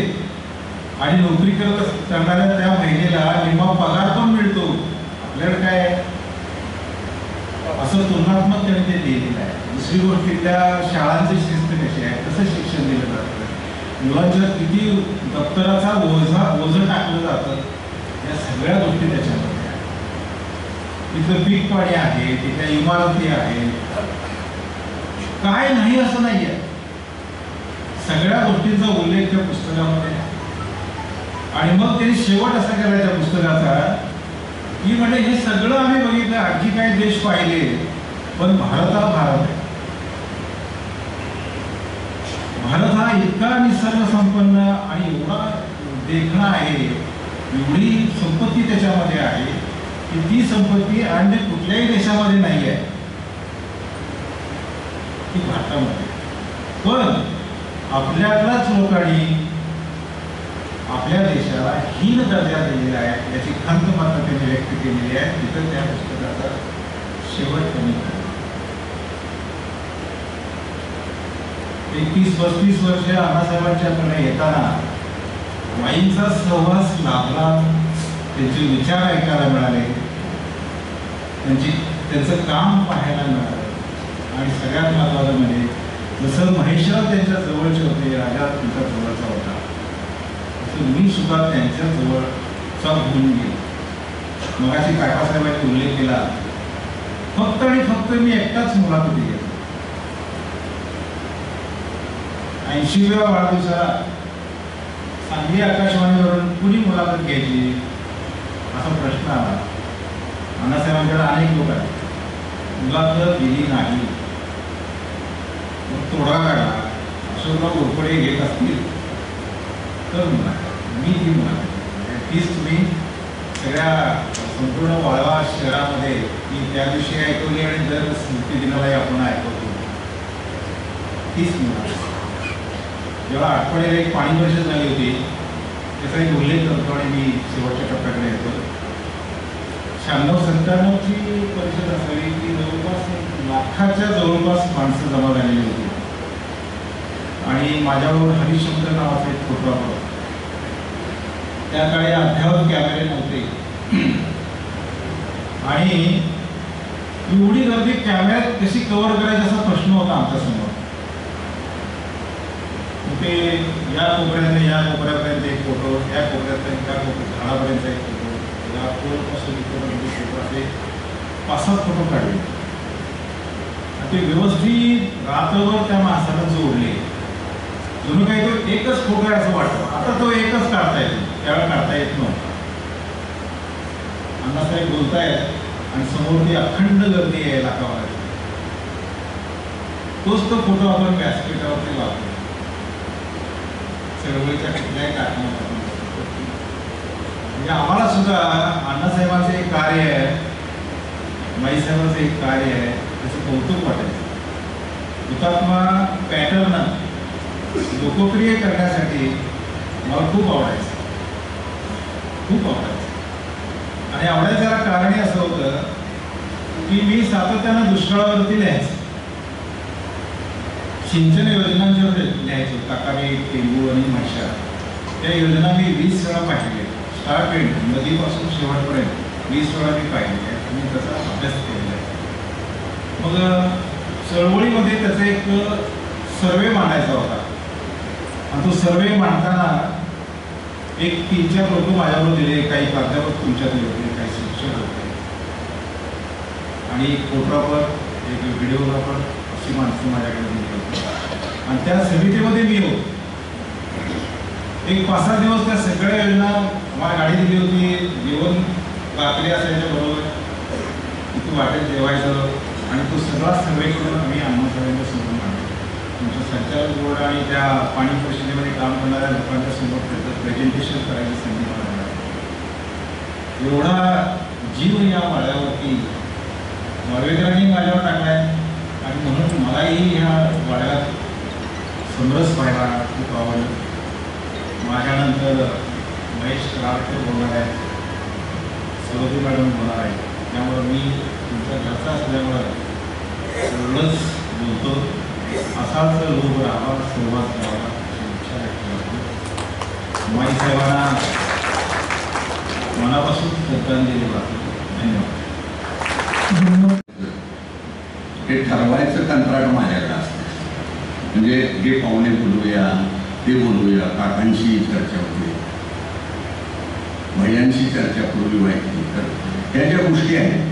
आणि नोकरी करणाऱ्या त्या महिलेला निम्मा पगार पण मिळतो. आपल्याकडे काय असं तुलनात्मक त्यांनी ते लिहिलेलं आहे. दुसरी गोष्ट त्या शाळांची शिस्त कशी आहे, कसं शिक्षण दिलं जातं, मुलांच्या किती दप्तराचा ओझं टाकलं जातं, या सगळ्या गोष्टी त्याच्यामध्ये आहेत. तिथलं पीक पाणी आहे, तिथल्या इमारती आहेत, काय नाही असं नाही आहे. सगळ्या गोष्टींचा उल्लेख त्या पुस्तकामध्ये आहे. आणि मग त्यांनी शेवट असा केला त्या पुस्तकाचा की म्हणजे हे सगळं आम्ही बघितलं, आणखी काही देश पाहिले, पण भारत हा भारत आहे. भारत हा इतका निसर्ग संपन्न आणि एवढा देखणा आहे, एवढी संपत्ती त्याच्यामध्ये आहे की ती संपत्ती अन्य कुठल्याही देशामध्ये नाही आहे, ती भारतामध्ये. पण आपल्यालाच लोकांनी आपल्या देशाला हीन दर्जा दिलेला आहे, याची खंत मात्र त्यांनी व्यक्त केलेली आहे. तिथं त्या पुस्तकाचा शेवट कमी 31-32 वर्ष अण्णासाहेबांच्याकडे येताना वाईंचा सहवास लाभला, त्यांचे विचार ऐकायला मिळाले, त्यांचं काम पाहायला मिळालं. आणि सगळ्यात महत्त्वाचं म्हणजे जसं महेशराव त्यांच्या जवळचे होते, राजा त्यांच्या जवळचा होता, मी सुद्धा त्यांच्या जवळचा होऊन गेलो. मगाशी काकासाहेबांनी उल्लेख केला, फक्त आणि फक्त मी एकटाच मुलाखती घेतो. 80व्या वाढदिवसाला सांगली आकाशवाणीवरून कुणी मुलाखत घ्यायची असा प्रश्न आला. अण्णासाहेबांकडे अनेक लोक आहेत, मुलाखत दिली नाही. मग तोडगा काढला, अशोकराव घोरपडे घेत असतील तर मी ती मुलाखत तीच तुम्ही सगळ्या संपूर्ण वाळवा शहरामध्ये ती त्या दिवशी ऐकवली आणि दर स्मृती दिनालाही आपण ऐकवतो तीच मुलाखत. जेव्हा आठवड्याला एक पाणी परिषद झाली होती त्याचा एक उल्लेख करतो आणि मी शेवटच्या टप्प्याकडे येतो. 96-97ची परिषद असावी की जवळपास 1 लाखाच्या जवळपास माणसं जमा झालेली होती. आणि माझ्याबरोबर हरिशंकर नावाचा एक फोटोग्राफर, त्या काळी अद्यावत कॅमेरे नव्हते आणि एवढी गर्दी कॅमेऱ्यात कशी कव्हर करायची असा प्रश्न होता आमच्यासमोर. ते या कोपऱ्याने या कोपऱ्यापर्यंत एक फोटो, या कोपऱ्यापर्यंत त्या झाडापर्यंत एक फोटो, या पोलपासून इकडपर्यंत फोटो, असे 5-7 फोटो काढले. ते व्यवस्थित रात्रभर त्या माणसाला जोडले. जणू काही तो एकच फोटो आहे असं वाटतं. आता तो एकच काढता येतो, त्यावेळेला काढता येत नव्हता. अण्णासाहेब बोलतायत आणि समोर ती अखंड गर्दी आहे लाखावर. तोच तो फोटो आपण व्यासपीठावरती लावतो. चळवळीच्या कुठल्याही कारणात म्हणजे आम्हाला सुद्धा अण्णासाहेबांचं एक कार्य आहे, माईसाहेबांचं एक कार्य आहे, त्याचं कौतुक वाटायचं. हुतात्मा पॅटर्न लोकप्रिय करण्यासाठी मला खूप आवडायचं, खूप आवडायचं. आणि आवडायचं त्याला कारण असं होतं की मी सातत्यानं दुष्काळावरती लिहायचं, सिंचन योजनांच्यावर लिहायचो. काकाने टेंबू आणि म्हैशा त्या योजना मी 20 वेळा पाहिल्या. स्टार्ट एंड नदीपासून शेवटपर्यंत 20 वेळा मी पाहिलेल्या आहेत आणि त्याचा अभ्यास केलेला आहे. मग चळवळीमध्ये त्याचा एक सर्वे मांडायचा होता आणि तो सर्वे मांडताना एक 3-4 लोक माझ्यावर दिले, काही प्राध्यापक तुमच्याकडे होते, काही शिक्षक होते आणि एक फोटोग्राफर, एक व्हिडिओग्राफर, अशी माणसं माझ्याकडे दिली होती. आणि त्या समितीमध्ये मी होतो. एक 5-6 दिवस त्या सगळ्या योजना मला गाडी दिली होती. जेवण रात्री असायच्या बरोबर तिथं वाटेत जेवायचं आणि तो सगळा सर्वे करून आम्ही अण्णासाहेबांच्या समोर मांडतो. तुमच्या संचालक बोर्ड आणि त्या पाणी परिषदेमध्ये काम करणाऱ्या लोकांच्या समोर त्याचं प्रेझेंटेशन करायची संधी मला मिळाली. एवढा जीव या वाड्यावरती माळवेकरांनी माझ्यावर टाकलाय आणि म्हणून मलाही ह्या वाड्यात समरस पाहायला खूप आवडलं. माझ्यानंतर महेश कराडकर बोलणार आहेत, सरोजी मॅडम बोलणार आहेत, त्यामुळं मी तुमच्या घरचा असल्यामुळं एवढंच बोलतो. असाच लोक राहावा, सहवास करावा अशी इच्छा व्यक्त करतो. माई साहेबांना मनापासून श्रद्धांजली वाटतो. धन्यवाद. हे ठरवायचं कंत्राट माझ्याकडे असतं. म्हणजे हे पाहुणे बोलूया, ते बोलूया, काकांशी चर्चा होते, भैयांशी चर्चा पूर्वी व्हायची. तर ह्या ज्या गोष्टी आहेत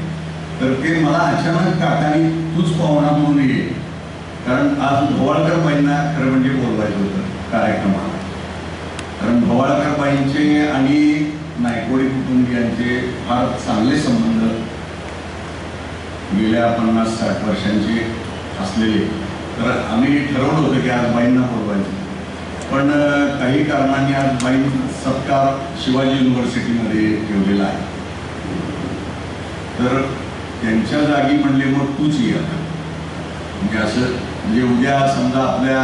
तर ते मला अचानक काकांनी तूच पाहुणा म्हणून ये, कारण आज भवाळकर बाईंना खरं म्हणजे बोलवायचं होतं कार्यक्रमाला. कारण भवाळकर बाईंचे आणि नायकवडी कुटुंबियांचे फार चांगले संबंध गेल्या 50-60 वर्षांचे असलेले. तर आम्ही ठरवलं होतं की आज बाईंना बोलवायचं, पण काही कारणांनी आज बाई सत्कार शिवाजी युनिव्हर्सिटीमध्ये ठेवलेला आहे. तर त्यांच्या जागी म्हणले मग तूच ये आता. म्हणजे असं म्हणजे उद्या समजा आपल्या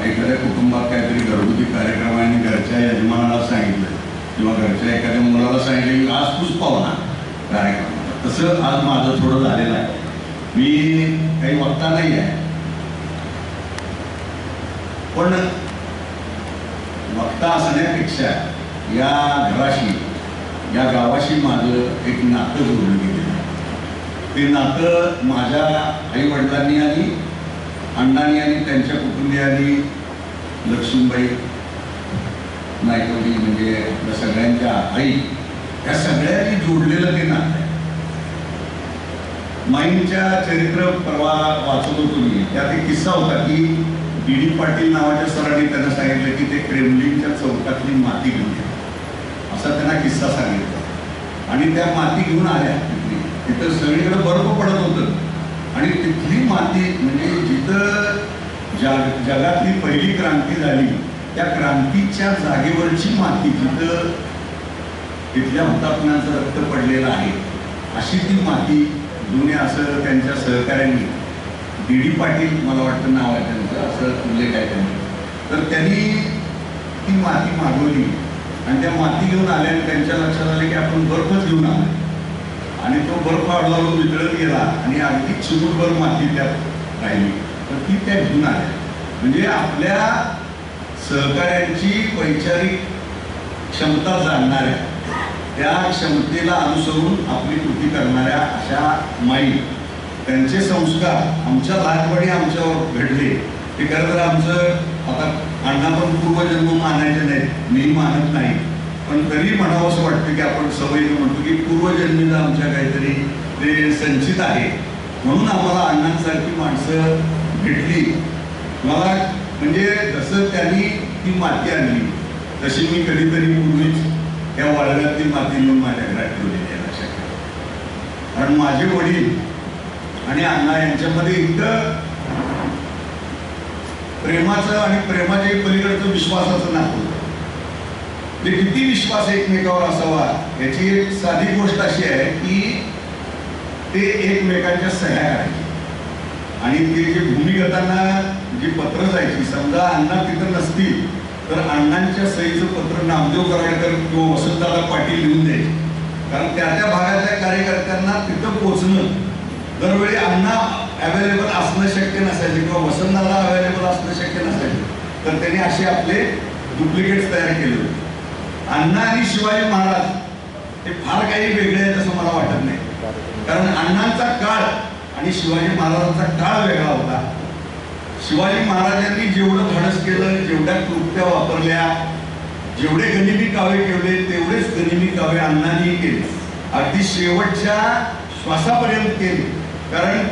एखाद्या कुटुंबात काहीतरी घरगुती कार्यक्रम आहे आणि घरच्या यजमानाला सांगितलं किंवा घरच्या एखाद्या मुलाला सांगितलं की आज तूच पाहुणा कार्यक्रमाला, तसं आज माझं थोडं झालेलं आहे. मी काही वक्ता नाही आहे, पण वक्ता असण्यापेक्षा या घराशी, या गावाशी माझं एक नातं जोडलं गेलेलं आहे. ते नातं माझ्या आई वडिलांनी आणि अण्णांनी आणि त्यांच्या कुटुंबियांनी, लक्ष्मीबाई नायकवडी म्हणजे आपल्या सगळ्यांच्या आई, या सगळ्यांनी जोडलेलं ते नातं आहे. माईंच्या चरित्र परवा वाचत होतो मी, त्यात एक किस्सा होता की डी पाटील नावाच्या सरांनी त्यांना सांगितलं की ते क्रेमलिनच्या चौकातली माती घेऊन या, असा त्यांना किस्सा सांगितला. आणि त्या माती घेऊन आल्या तिथं सगळीकडे बर्फ पडत होतं आणि तिथली माती म्हणजे जिथं जगातली पहिली क्रांती झाली त्या क्रांतीच्या जागेवरची माती, जिथं तिथल्या हुतात्म्यांचं रक्त पडलेलं आहे अशी ती माती जुने, असं त्यांच्या सहकार्यांनी, डी पाटील मला वाटतं नाव आहे त्यांचं, असं उल्लेख आहे त्यांनी. तर त्यांनी ती माती मागवली आणि त्या माती घेऊन आल्या आणि त्यांच्या लक्षात आले की आपण बर्फच घेऊन आलो आणि तो बर्फ हळूहळू वितळत गेला आणि अगदी चिमूटभर माती त्यात राहिली. तर ती त्या घेऊन आल्या. म्हणजे आपल्या सहकार्यांची वैचारिक क्षमता जाणणाऱ्या, त्या क्षमतेला अनुसरून आपली कृती करणाऱ्या अशा माई, त्यांचे संस्कार आमच्या लहानपणी आमच्यावर घडले. ते खरं तर आमचं आता अण्णा पण पूर्वजन्म मानायचे नाहीत, मी मानत नाही, पण तरी म्हणावं असं वाटतं की आपण सवयीनं म्हणतो की पूर्वजन्मीला आमच्या काहीतरी ते संचित आहे. म्हणून आम्हाला अण्णांसारखी माणसं भेटली. मला म्हणजे जसं त्यांनी ती माती आणली तशी मी कधीतरी पूर्वीच त्या वाळव्यातली माती घेऊन माझ्या घरात ठेवलेली आहे, लक्षात ठेवा. कारण माझे वडील आणि अण्णा यांच्यामध्ये इतकं प्रेमाचं आणि प्रेमाच्या पलीकडचं विश्वासाचं नातं होतं. ते किती विश्वास एकमेकावर असावा याची एक साधी गोष्ट अशी आहे की ते एकमेकांच्या सह्या करायचे आणि ते जे भूमिगतांना जी पत्र जायची, समजा अण्णा तिथं नसतील तर अण्णांच्या सहीचं पत्र नामदेव कराडकर किंवा वसंतदादा पाटील लिहून द्यायचे. कारण त्या त्या भागातल्या कार्यकर्त्यांना तिथं पोचणं, दरवेळी अण्णा अवेलेबल असणं शक्य नसायचं किंवा वसंतदादा अवेलेबल असणं शक्य नसायचं, तर त्यांनी असे आपले डुप्लिकेट्स तयार केले होते. अण्णा आणि शिवाजी महाराज हे फार काही वेगळे आहेत असं मला वाटत नाही. कारण अण्णांचा काळ आणि शिवाजी महाराजांचा काळ वेगळा होता. शिवाजी महाराजांनी जेवढं धाडस केलं, जेवढ्या कृत्या वापरल्या, जेवढे गनिमी कावे केले तेवढेच गनिमी कावे अण्णांनी केले, अगदी शेवटच्या श्वासापर्यंत केले. कारण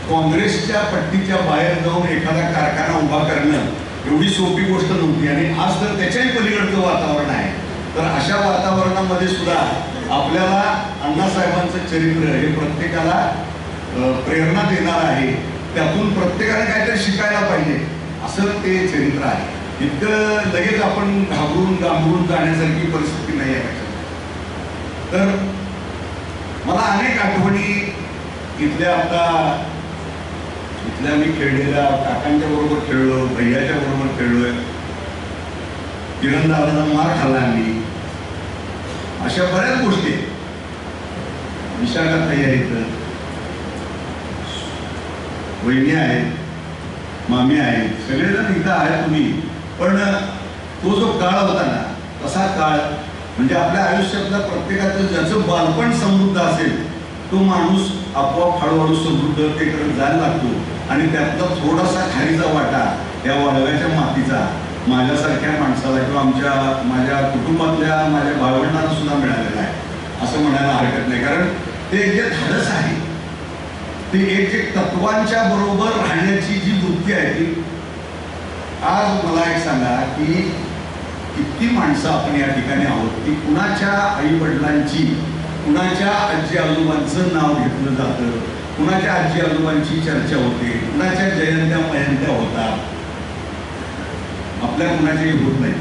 काँग्रेसच्या पट्टीच्या बाहेर जाऊन एखादा कारखाना उभा करणं एवढी सोपी गोष्ट नव्हती आणि आज तर त्याच्याही पलीकडचं वातावरण आहे. तर अशा वातावरणामध्ये सुद्धा आपल्याला अण्णासाहेबांचं चरित्र हे प्रत्येकाला प्रेरणा देणार आहे. त्यातून प्रत्येकाने काहीतरी शिकायला पाहिजे असं ते चरित्र आहे. इतकं लगेच आपण घाबरून जाण्यासारखी परिस्थिती नाही आहे. तर मला अनेक आठवणी इथल्या मी खेळलेल्या काकांच्या बरोबर खेळलो, भैयाच्या बरोबर खेळलोय, तिरंदाजाचा मार खाल्ला आम्ही, अशा बऱ्याच गोष्टी. विशाखा ताई आहेत, वहिनी आहेत, मामी आहेत, सगळेजण इथं आहेत तुम्ही. पण तो जो काळ होता ना, तसा काळ म्हणजे आपल्या आयुष्यातला प्रत्येकाचं ज्याचं बालपण समृद्ध असेल तो माणूस आपोआप हळूहळू समृद्धतेकडे जायला लागतो आणि त्यातला थोडासा खारीचा वाटा या वाळव्याच्या मातीचा माझ्यासारख्या माणसाला किंवा माझ्या कुटुंबातल्या माझ्या भावंडांना सुद्धा मिळालेला आहे असं म्हणायला हरकत नाही. कारण ते जे धाडस आहे ते एक तत्वांच्या बरोबर राहण्याची जी वृत्ती आहे ती आज मला एक सांगा की किती माणसं आपण या ठिकाणी आहोत की कुणाच्या आई वडिलांची कुणाच्या आजी आजोबांचं नाव घेतलं जातं, कुणाच्या आजी आजोबांची चर्चा होते, कुणाच्या जयंत्या मयंत्या होतात, आपल्या कुणाच्याही होत नाही.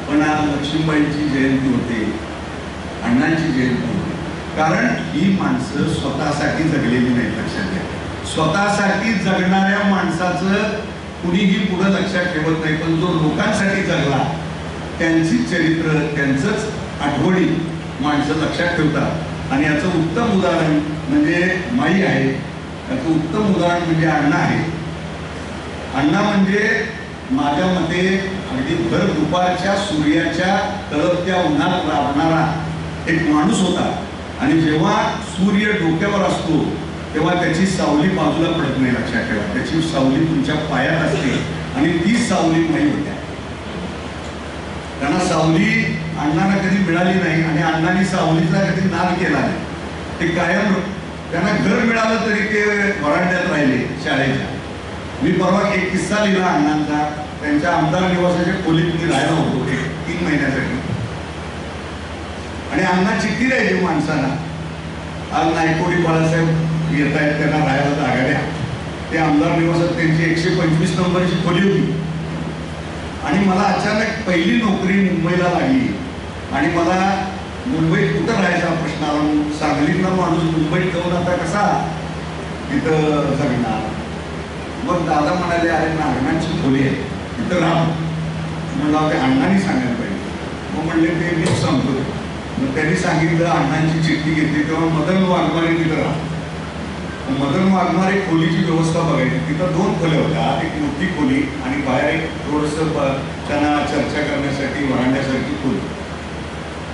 पण आज लक्ष्मीबाईंची जयंती होते, अण्णांची जयंती होते. कारण ही माणसं स्वतःसाठी जगलेली नाहीत. लक्षात घ्या, स्वतःसाठी जगणाऱ्या माणसाचं कुणीही पुढं लक्षात ठेवत नाही, पण जो लोकांसाठी जगला त्यांची चरित्र त्यांचंच आठवणी माणसं लक्षात ठेवतात. आणि याचं उत्तम उदाहरण म्हणजे माई आहे, याचं उत्तम उदाहरण म्हणजे अण्णा आहे. अण्णा म्हणजे माझ्या मते अगदी भर दुपारच्या सूर्याच्या तळपत्या उन्हात राबणारा एक माणूस होता. आणि जेव्हा सूर्य डोक्यावर असतो तेव्हा त्याची सावली बाजूला पडत नाही. लक्षात ठेवा, त्याची सावली तुमच्या पायात असते आणि ती सावली माई होत्या. त्यांना सावली अण्णांना कधी मिळाली नाही आणि अण्णांनी सावलीचा कधी नाद केला नाही. ते कायम त्यांना घर मिळालं तरी ते वरांड्यात राहिले शाळेच्या. मी परवा एक किस्सा लिहिला अण्णांचा. त्यांच्या आमदार निवासाच्या खोलीत मी राहायला होतो 3 महिन्यासाठी. आणि अण्णा चिठ्ठी द्यायची माणसांना, आज नायकोडी बाळासाहेब येत आहेत, त्यांना राहायला जागा द्या. ते आमदार निवासात त्यांची 125 नंबरची खोली होती. आणि मला अचानक पहिली नोकरी मुंबईला लागली आणि मला मुंबईत कुठं राहायचा प्रश्न आला. सांगलीतला माणूस मुंबईत जाऊन आता कसा तिथं जगणार. मग दादा म्हणाले, अरे नागनांची खोली आहे तिथं राहा. म्हणलं ते अण्णांनी सांगायला पाहिजे. मग म्हणले ते मीच सांगतो. मग त्यांनी सांगितलं, अण्णांची चिठ्ठी घेतली तेव्हा मदन वाघमारे तिथं राहा. मदन वाघमारे खोलीची व्यवस्था बघायची. तिथं 2 खोल्या होत्या, एक मोठी खोली आणि बाहेर एक थोडंसं त्यांना चर्चा करण्यासाठी वरांड्यासारखी खोली.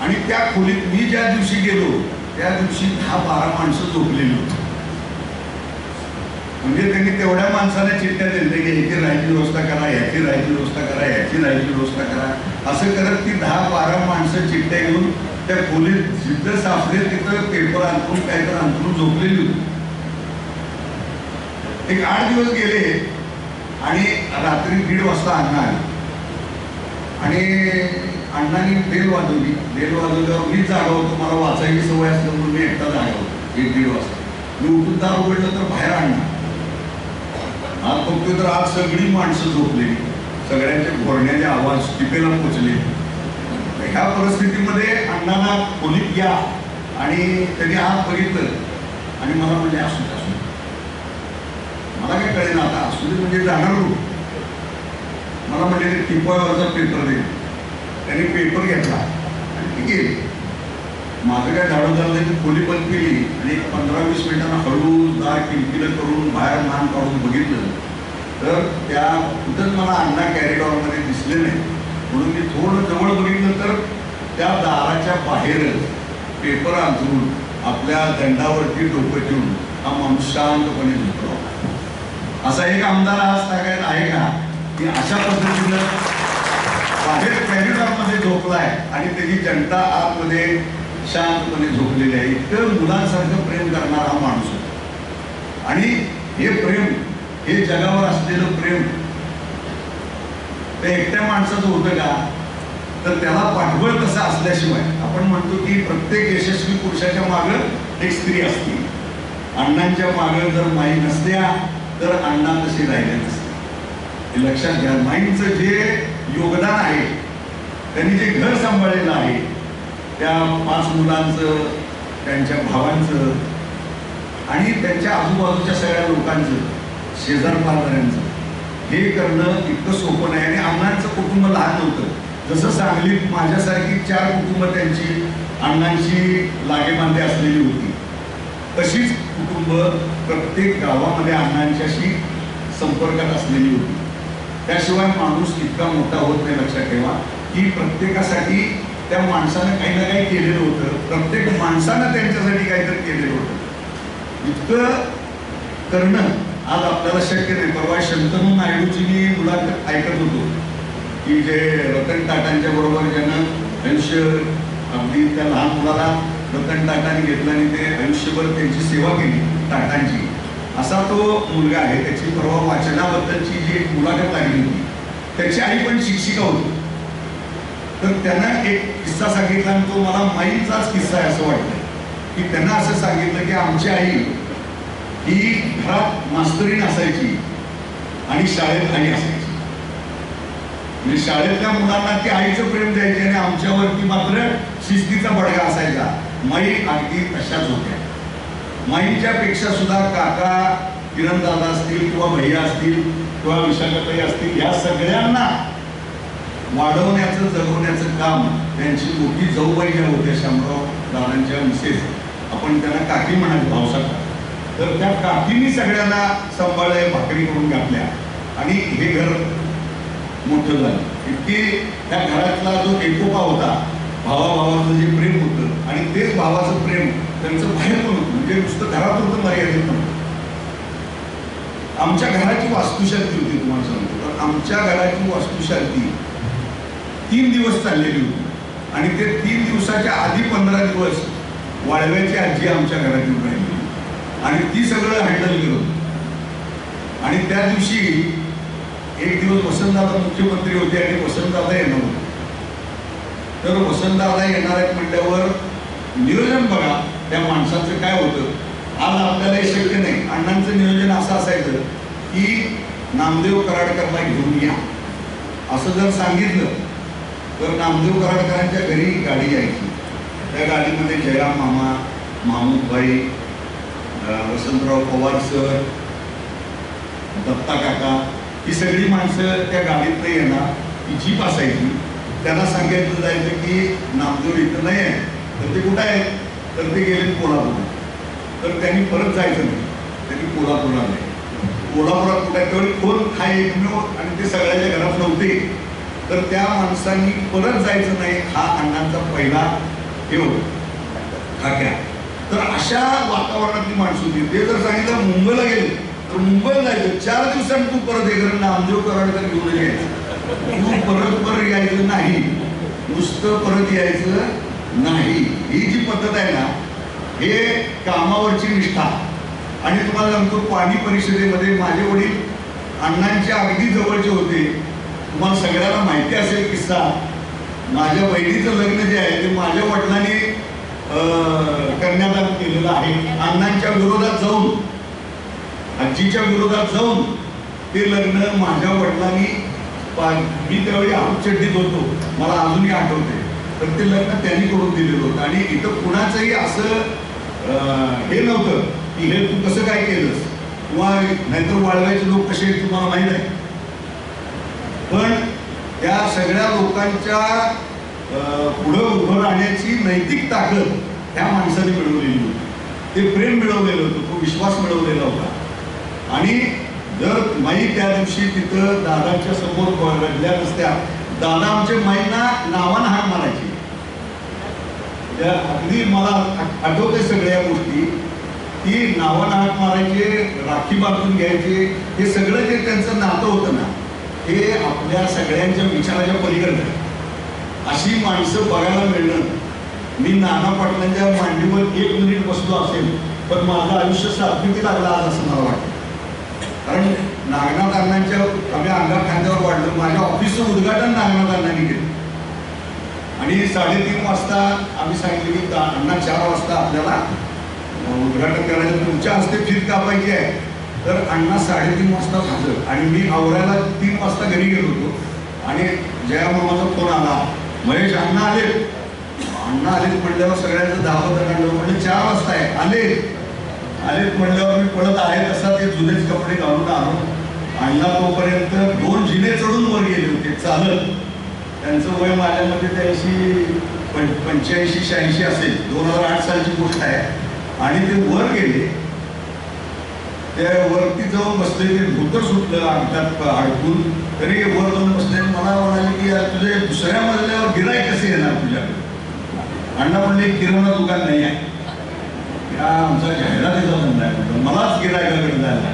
आणि त्या खोलीत मी ज्या दिवशी गेलो त्या दिवशी 10-12 माणसं झोपलेली होती. म्हणजे त्यांनी तेवढ्या माणसाला चिठ्ठ्या दिल्या की ह्याची राहायची व्यवस्था करा, ह्याची राहायची व्यवस्था करा, ह्याची राहायची व्यवस्था करा. असं करत ती 10-12 माणसं चिठ्ठ्या घेऊन त्या खोलीत जिथं सापडे तिथं पेपर अंतरून काहीतरी अंतरून झोपलेली होती. एक 8 दिवस गेले आणि रात्री 1:30 वाजता अण्णा आले. आणि अण्णांनी बेल वाजवली. बेल वाजवल्यावर मी जागा होतो, मला वाचायची सवय असल्यामुळे मी एकटा जागा होतो 1-1:30 वाजता. मी उठून दार उघडलं तर बाहेर अण्णा. आज बघतोय तर आज सगळी माणसं झोपलेली, सगळ्यांच्या घोरण्याचे आवाज टिपेला पोचले. ह्या परिस्थितीमध्ये अण्णांना खोलीत या आणि त्यांनी आज बघितलं आणि मला म्हणजे असू असू मला काय कळेल आता असू दे म्हणजे जाणार. मला म्हणजे ते टिपॉयवरचा पेपर दे. त्यांनी पेपर घेतला आणि ती गेली. माझं काय झाडं झालं नाही. खोली बंद केली आणि 15-20 मिनिटांना हळू दार किलकिलं करून बाहेर मान काढून बघितलं तर त्या कुठंच मला अण्णा कॅरिडॉरमध्ये दिसले नाही. म्हणून मी थोडं जवळ बघितलं तर त्या दाराच्या बाहेरच पेपर अंथरून आपल्या दंडावरती डोकं ठेवून हा माणूस शांतपणे झोपला. असा एक आमदार आज तागायत आहे का की अशा पद्धतीनं बाहेर कॅरिडॉरमध्ये झोपलाय आणि त्याची जनता आतमध्ये शांतपणे झोपलेली आहे. इतकं मुलांसारखं प्रेम करणारा हा माणूस होता. आणि हे प्रेम, हे जगावर असलेलं प्रेम ते एकट्या माणसाचं होतं का, तर त्याला पाठबळ तसं असल्याशिवाय. आपण म्हणतो की प्रत्येक यशस्वी पुरुषाच्या मागं एक स्त्री असते. अण्णांच्या मागं जर माई नसत्या तर अण्णा तसे राहिले नसते. हे लक्षात घ्या. माईंचं जे योगदान आहे, त्यांनी जे घर सांभाळलेलं आहे, त्या 5 मुलांचं, त्यांच्या भावांचं आणि त्यांच्या आजूबाजूच्या सगळ्या लोकांचं, शेजार पाजाऱ्यांचं, हे करणं इतकं सोपं नाही. आणि अण्णांचं कुटुंब लहान नव्हतं. जसं सांगलीत माझ्यासारखी 4 कुटुंब त्यांची अण्णांची लागेबांधे असलेली होती, तशीच कुटुंब प्रत्येक गावामध्ये अण्णांच्याशी संपर्कात असलेली होती. त्याशिवाय माणूस इतका मोठा होत नाही. लक्षात ठेवा की प्रत्येकासाठी त्या माणसानं काही ना काही केलेलं होतं, प्रत्येक माणसानं त्यांच्यासाठी काहीतरी केलेलं होतं. इतकं करणं आज आपल्याला शक्य नाही. परवा शंतनू नायडूची मी मुलाखत ऐकत होतो की जे रतन टाटांच्या बरोबर ज्यानं आयुष्य अगदी त्या लहान मुलाला रतन टाटाने घेतलं आणि ते आयुष्यभर त्यांची सेवा केली टाटांची, असा तो मुलगा आहे. त्याची परवा वाचनाबद्दलची जी एक मुलाखत लागली होती, त्याची आई पण शिक्षिका होती. तर त्यानं एक किस्सा सांगितला आणि तो मला माईंचाच किस्सा आहे असं वाटतं की त्यांना असं सांगितलं की आमची आई ही घरात मास्तरीण असायची आणि शाळेत आई असायची. म्हणजे शाळेतल्या मुलांना ती आईचं प्रेम द्यायची आणि आमच्यावरती मात्र शिस्तीचा बडगा असायचा. माई अगदी तशाच होत्या. माईंच्या पेक्षा सुद्धा काका किरण दादा असतील किंवा भैया असतील किंवा विशाखाताई असतील, या सगळ्यांना वाढवण्याचं जगवण्याचं काम त्यांची मोठी जाऊबाई ज्या होत्या शामराव दादांच्या मिसेस, आपण त्यांना काकी म्हणायचं भावसाका, तर त्या काकींनी सगळ्यांना सांभाळल्या, भाकरी करून घातल्या आणि हे घर मोठं झालं. इतकी त्या घरातला जो एकोपा होता, भावाभावाचं जे प्रेम होतं आणि तेच भावाचं प्रेम त्यांचं बाहेर पण होतं, म्हणजे नुसतं घरात होतं मर्यादित नव्हतं. आमच्या घराची वास्तुशांती होती, तुम्हाला सांगतो तर आमच्या घराची वास्तुशांती 3 दिवस चाललेली होती आणि ते 3 दिवसाच्या आधी 15 दिवस वाळव्याची आजी आमच्या घरात येऊन राहिली आणि ती सगळं हँडल केलं होतं. आणि त्या दिवशी एक दिवस वसंतदादा मुख्यमंत्री होते आणि वसंतदादा येणार होते. तर वसंतदादा येणार आहेत म्हटल्यावर नियोजन बघा त्या माणसाचं काय होतं. आज आपल्याला हे शक्य नाही. अण्णांचं नियोजन असं असायचं की नामदेव कराडकरला घेऊन या असं जर सांगितलं तर नामदेव कराडकरांच्या घरी गाडी यायची. त्या गाडीमध्ये जयराम मामा, महमूदभाई, वसंतराव पवार सर, दत्ता काका, ही सगळी माणसं त्या गाडीत येणार. ही जीप असायची. त्यांना सांगितलं जायचं की नामदेव इथं नाही आहे. तर ते कुठं आहे, तर ते गेले कोल्हापूर. तर त्यांनी परत जायचं नाही, त्यांनी कोल्हापूरला नाही. कोल्हापुरात कुठे तेवढी कोण हा एकमेव आणि ते सगळ्याच्या घरात नव्हते. तर त्या माणसांनी परत जायचं नाही, हा अण्णांचा पहिला हे होता खाक्या. तर अशा वातावरणातली माणसं होती. ते जर सांगितलं मुंबईला गेले तर मुंबईला जायचं, 4 दिवसांनी तू परत येणार, नामदेव कराडकर घेऊन यायचं. तू परत यायचं नाही, नुसतं परत यायचं नाही. ही जी पद्धत आहे ना, हे कामावरची निष्ठा. आणि तुम्हाला सांगतो पाणी परिषदेमध्ये माझे वडील अण्णांच्या अगदी जवळचे होते. तुम्हाला सगळ्यांना माहिती असेल किस्सा, माझ्या बहिणीचं लग्न जे आहे ते माझ्या वडिलांनी कन्यादान केलेलं आहे. अण्णांच्या विरोधात जाऊन, आजीच्या विरोधात जाऊन ते लग्न माझ्या वडिलांनी, मी त्यावेळी आमचड्डीत होतो, मला अजूनही आठवते, तर ते लग्न त्यांनी करून दिलेलं होतं. आणि इथं कुणाचंही असं हे नव्हतं की हे तू कसं काय केलंस किंवा नाहीतर वाळवायचे लोक कसे तुम्हाला माहीत आहे. पण त्या सगळ्या लोकांच्या पुढं उभं राहण्याची नैतिक ताकद त्या माणसाने मिळवलेली होती. ते प्रेम मिळवलेलं होतं, तो विश्वास मिळवलेला होता. आणि जर माई त्या दिवशी तिथं दादांच्या समोर रडल्या नसत्या, दादा आमच्या माईंना नावानं हाक मारायची. अगदी मला आठवते सगळ्या गोष्टी की नावानं हाक मारायचे, राखी बांधून घ्यायचे. हे सगळं जे त्यांचं नातं होतं ना, हे आपल्या सगळ्यांच्या विचाराच्या पलीकडे. अशी माणसं बघायला मिळणं, मी नाना पाटलांच्या मांडीवर 1 मिनिट बसलो असेल पण माझं आयुष्य सार्थकी लागलं आज असं मला वाटतं. कारण नागनाथ अण्णांच्या आम्ही अंगा खांद्यावर वाढलं. माझ्या ऑफिसचं उद्घाटन नागनाथ अण्णांनी केलं आणि 3:30 वाजता आम्ही सांगितलं की अण्णा 4 वाजता आपल्याला उद्घाटन करायचं, तुमच्या हस्ते फीत कापायची आहे. तर अण्णा 3:30 वाजता हजर आणि मी आवरायला 3 वाजता घरी गेलो होतो आणि जया मामाचा फोन आला, महेश अण्णा आले. अण्णा आलेत म्हणल्यावर सगळ्यांचं धावत काढलं. म्हणजे 4 वाजता आहे, आलेत म्हणल्यावर मी पळत आहे तसा ते जुनेच कपडे घालून आलो. अण्णा तोपर्यंत 2 जिने चढून वर गेले होते चालत. त्यांचं वय माझ्यामध्ये त्याशी 85-86 असेल, 2008 सालची गोष्ट आहे. आणि ते वर गेले, त्या वरती जाऊन बसले, ते धोतर सुटलं अंगात अडकून तरी वर जाऊन बसले मला म्हणाले की यार तुझे दुसऱ्या मजल्यावर गिराईक कसे येणार तुझ्याकडे. अण्णा म्हणले किराणा दुकान नाही आहे, या आमचा जाहिरातीचा धंदा आहे म्हणतो, मलाच गिरायकाकडे जायला.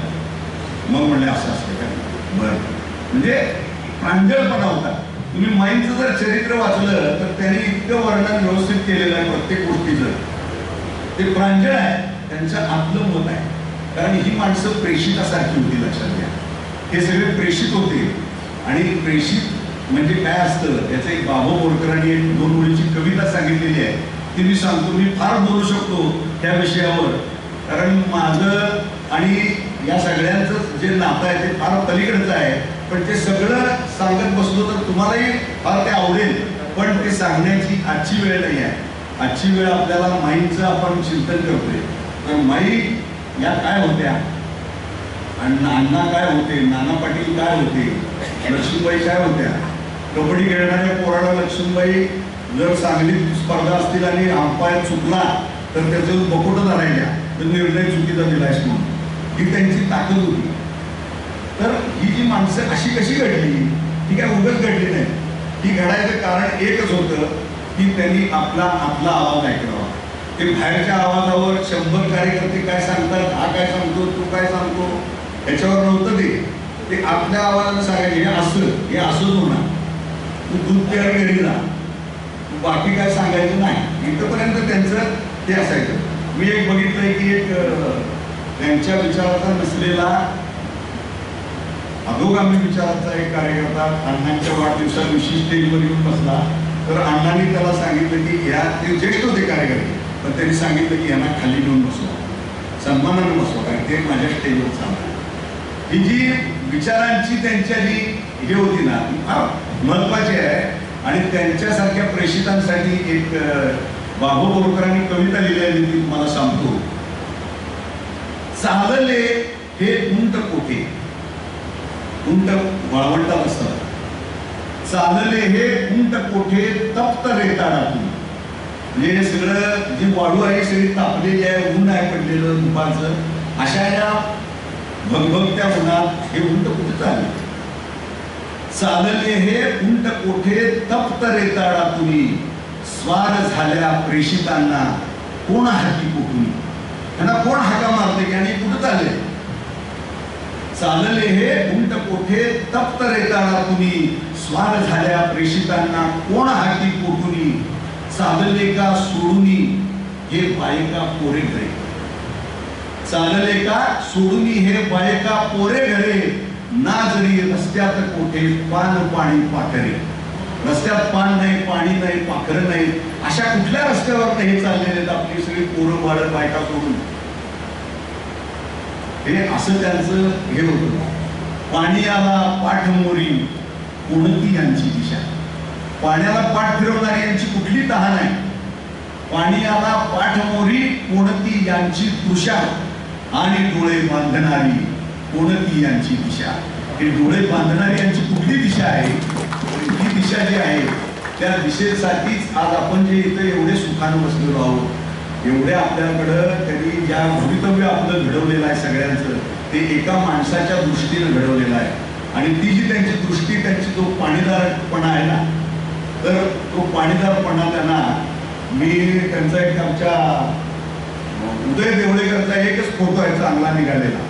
मग म्हणले असं असतं काय. बरं, म्हणजे प्रांजळपणा होता. तुम्ही माईंचं जर चरित्र वाचलं तर त्यांनी इतकं वर्णन व्यवस्थित केलेलं आहे प्रत्येक गोष्टीचं. ते प्रांजळ आहे, त्यांचं आतलं मत आहे. कारण ही माणसं प्रेषितासारखी होती, लक्षात घ्या. हे सगळे प्रेषित होते. आणि प्रेषित म्हणजे काय असतं याचं एक बाबू बोरकरांनी एक 2 ओळीची कविता सांगितलेली आहे, ती मी सांगतो. मी फार बोलू शकतो त्या विषयावर, कारण माझं आणि या सगळ्यांचं जे नातं आहे ते फार पलीकडचं आहे. पण ते सगळं सांगत बसलो तर तुम्हालाही फार ते आवडेल, पण ते सांगण्याची आजची वेळ नाही आहे. आजची वेळ आपल्याला माईंचं आपण चिंतन करतोय. तर माई या काय होत्या, अण्णा काय होते, नाना पाटील काय होते, लक्ष्मीबाई काय होत्या. कबड्डी खेळणाऱ्या पोराला लक्ष्मीबाई जर सांगलीत स्पर्धा असतील आणि अंपायर चुकला तर त्याचं बकोटं धरायच्या, तर निर्णय चुकीचा दिलायस म्हणून. ही त्यांची ताकद होती. तर ही जी माणसं अशी कशी घडली, ही काय उगाच घडली नाही. ही घडायचं कारण एकच होतं की त्यांनी आपला आवाज ऐकला. ते बाहेरच्या आवाजावर 100 कार्यकर्ते काय सांगतात, हा काय सांगतो, तू काय सांगतो, याच्यावर नव्हतं. ते आपल्या आवाजानं सांगायचे, हे असंच होणार, तू दूध प्यायला घरी जा, तू बाकी काय सांगायचं नाही. इथंपर्यंत त्यांचं ते असायचं. मी एक बघितलंय की एक त्यांच्या विचाराचा नसलेला अधोगामी विचाराचा एक कार्यकर्ता अण्णांच्या वाढदिवसा दिवशी स्टेजवर येऊन बसला. तर अण्णांनी त्याला सांगितलं की या, ते ज्येष्ठ होते कार्यकर्ते, पण त्यांनी सांगितलं की यांना खाली घेऊन बसवा, सन्मानानं बसवा, कारण ते माझ्या स्टेजवर चालणार. ही जी विचारांची त्यांच्या जी हे होती ना, फार महत्वाची आहे. आणि त्यांच्यासारख्या प्रेषितांसाठी एक बाबू बोरकरांनी कविता लिहिलेली ती तुम्हाला सांगतो. चालले हे उंट कोठे, उंट वाळवंटात असतात. चालले हे उंट कोठे तप्त रेताळातून, म्हणजे सगळं जी वाळू आहे सगळी तापलेली आहे, ऊन आहे पडलेलं दुपारचं. अशा या भगभगत्या उन्हात हे उंट कुठे चालले. चालले हे उंट कोठे तप्त रेताळातून, स्वार झाल्या प्रेषितांना कोण हाती कुठून. त्यांना कोण हाका मारते की आणि कुठं चालले. चालले हे उंट कोठे तप्त रेताळातून, स्वार झाल्या प्रेषितांना कोण हाती कुठून. चालले का सोडूनी हे बायका पोरे घरे, चालले का सोडूनी हे बायका पोरे घरे. ना जरी रस्त्यात कोठे पान पाणी पाखरे, रस्त्यात पान नाही, पाणी नाही, पाखरं नाही, अशा कुठल्या रस्त्यावर हे चाललेले आहेत आपली सगळी पोरं बाळं बायका सोडून. हे असं त्यांचं हे होतं. पाणी आला पाठ मोरी कोणती यांची दिशा, पाण्याला पाठ फिरवणारी यांची कुठली तहान आहे. पाणी आला पाठ मोरी कोणती यांची तृषा, आणि डोळे बांधणारी कोणती यांची दिशा. हे डोळे बांधणारी यांची कुठली दिशा आहे, ही दिशा जी आहे त्या दिशेसाठीच आज आपण जे इथं एवढे सुखानं बसलेलो आहोत. एवढे आपल्याकडं त्यांनी ज्या भवितव्य आपलं घडवलेलं आहे सगळ्यांचं, ते एका माणसाच्या दृष्टीनं घडवलेलं आहे. आणि ती जी त्यांची दृष्टी, त्यांची जो पाणीदारपणा आहे ना, तर तो पाणीदारपणा त्यांना मी त्यांचा एक आमच्या उदय देवळेकरचा एकच फोटो आहे चांगला निघालेला.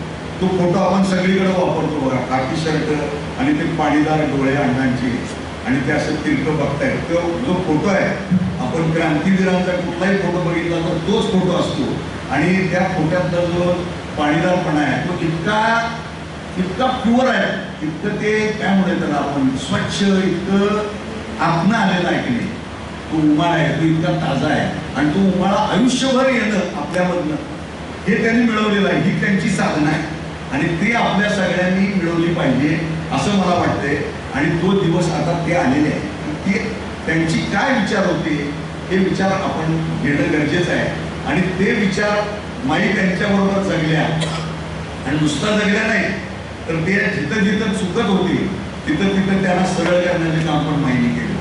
तो फोटो आपण सगळीकडे वापरतो बघा, काठी शर्ट आणि ते पाणीदार डोळे अण्णांचे आणि ते असं तिरकं बघताय. तो जो फोटो आहे, आपण क्रांतीवीरांचा कुठलाही फोटो बघितला तर तोच फोटो असतो. आणि त्या फोटोतला जो पाणीदारपणा आहे तो इतका प्युअर आहे, इतकं ते काय म्हणूया त्याला आपण स्वच्छ, इतकं आत्मा आलेला आहे की नाही. तो उमाळा आहे, तो इतका ताजा आहे. आणि तो उमाळा आयुष्यभर येणं आपल्यामधनं हे त्यांनी मिळवलेलं आहे. ही त्यांची साधना आहे आणि ती आपल्या सगळ्यांनी मिळवली पाहिजे असं मला वाटतंय. आणि तो दिवस आता ते आलेले आहे. ते त्यांची काय विचार होते हे विचार आपण घेणं गरजेचं आहे. आणि ते विचार माई त्यांच्याबरोबर जगल्या, आणि नुसता जगल्या नाही तर ते जिथं जिथं चुकत होती तिथं तिथं त्यांना सरळ करण्याचे काम पण माईने केलं.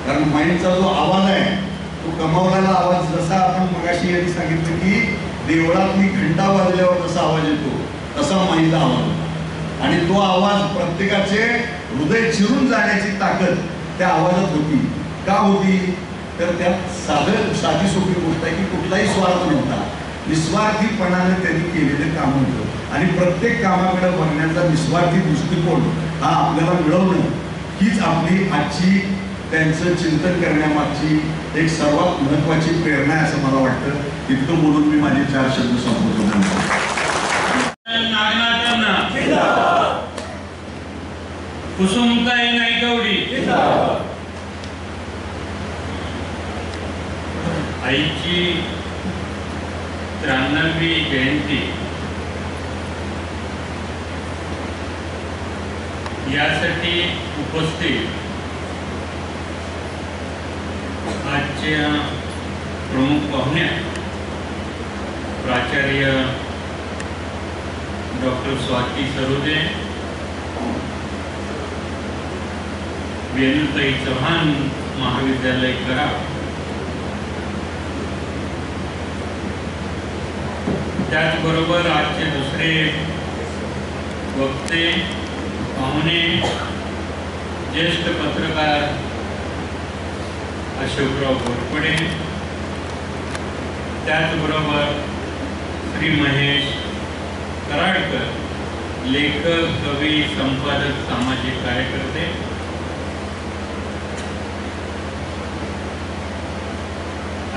कारण माईंचा जो आवाज आहे तो कमावलेला आवाज, जसा आपण मगाशी यांनी सांगितलं की देवळातली घंटा वाजल्यावर जसा आवाज येतो तसा माईचा आवाज होता. आणि तो आवाज प्रत्येकाचे हृदय चिरून जाण्याची ताकद त्या आवाजात होती. का होती तर त्यात साधी सोपी गोष्ट आहे की कुठलाही स्वार्थ नव्हता. निस्वार्थीपणाने त्यांनी केलेलं काम होतं आणि प्रत्येक कामाकडे बघण्याचा निस्वार्थी दृष्टिकोन हा आपल्याला मिळवणं हीच आपली आजची त्यांचं चिंतन करण्यामागची एक सर्वात महत्वाची प्रेरणा आहे असं मला वाटतं. इतकं बोलून मी माझे 4 शब्द संबोधतो. कुसुमताई नाईकवडी आईची 93वी जयंती यासाठी उपस्थित आजच्या प्रमुख पाहुण्या प्राचार्य डॉक्टर स्वाती सरोदे, वेणुताई चव्हाण महाविद्यालय कराड, त्याचबरोबर आजचे दुसरे वक्ते पाहुणे ज्येष्ठ पत्रकार अशोकराव घोरपडे, त्याचबरोबर श्री महेश कराडकर, लेखक, कवी, संपादक, सामाजिक कार्यकर्ते,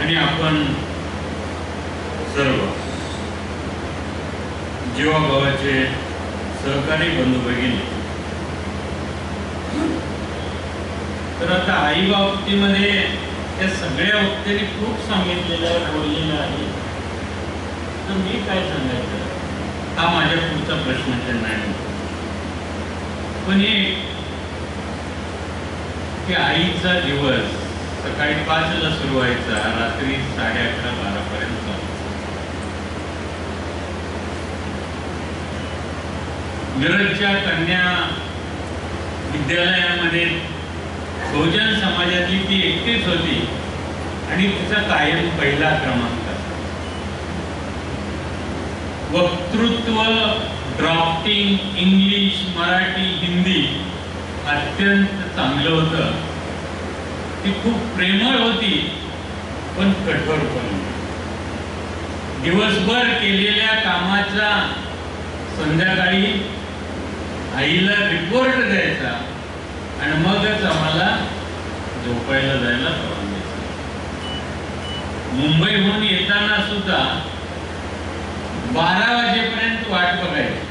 आणि आपण सर्व जीवाभावाचे सहकारी बंधू भगिनी. तर आता आई बाबतीमध्ये त्या सगळ्या वक्त्यांनी खूप सांगितलेलं आहे, बोललेलं आहे. तर मी काय सांगायचं हा माझ्या पुढचा प्रश्नचिन्ह आहे. पण की आईचा दिवस सकाळी 5ला सुरू व्हायचा, रात्री 11:30-12 पर्यंत. मिरजच्या कन्या विद्यालयामध्ये बहुजन समाजातली ती एकटीच होती आणि तिचा कायम पहिला क्रमांक. वक्तृत्व, ड्राफ्टिंग, इंग्लिश, मराठी, हिंदी अत्यंत चांगलं होतं. ती खूप प्रेमळ होती पण कठोर पण होती. दिवसभर केलेल्या कामाचा संध्याकाळी आईला रिपोर्ट द्यायचा आणि मगच आम्हाला झोपायला जायला परवानगी द्यायची. मुंबईहून येताना सुद्धा 12 वाजेपर्यंत वाट बघायची,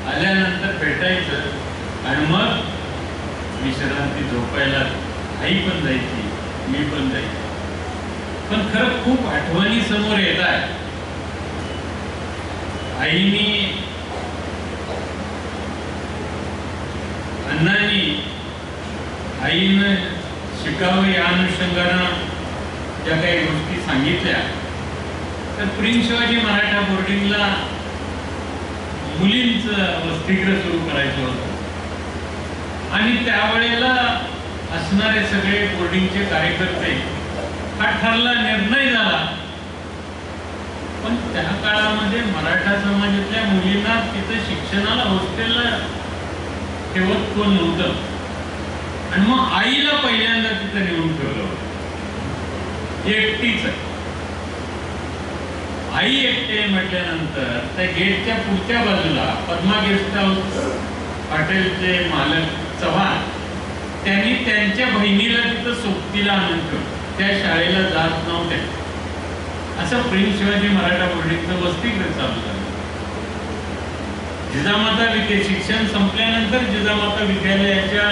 आल्यानंतर भेटायचं आणि मग विश्रांती झोपायला आई पण जायची, मी पण जायची. पण खरं खूप आठवणी समोर येत आहे. आईनी, अण्णांनी आईनं शिकावं या अनुषंगानं ज्या काही गोष्टी सांगितल्या. तर प्रिन्स शिवाजी मराठा बोर्डिंगला मुलींचं वसतिगृह सुरू करायचं होतं आणि त्यावेळेला असणारे सगळे बोर्डिंगचे कार्यकर्ते हा ठरला निर्णय झाला. पण त्या काळामध्ये मराठा समाजातल्या मुलींना तिथं शिक्षणाला हॉस्टेलला ठेवत कोण नव्हतं आणि मग आईला पहिल्यांदा तिथं नेऊन ठेवलं होतं. एकटीच आहे आई. एकटे म्हटल्यानंतर त्या गेटच्या पुढच्या बाजूला पद्मा गेस्ट हाऊस हॉटेलचे मालक चव्हाण त्यांनी त्यांच्या बहिणीला तिथं सोबतीला आणून ठेवलं. त्या शाळेला जात नव्हत्या. असं प्रिन्स शिवाजी मराठा बोर्डिंगचं वसतिगृह चालू झालं. जिजामाता शिक्षण संपल्यानंतर जिजामाता विद्यालयाच्या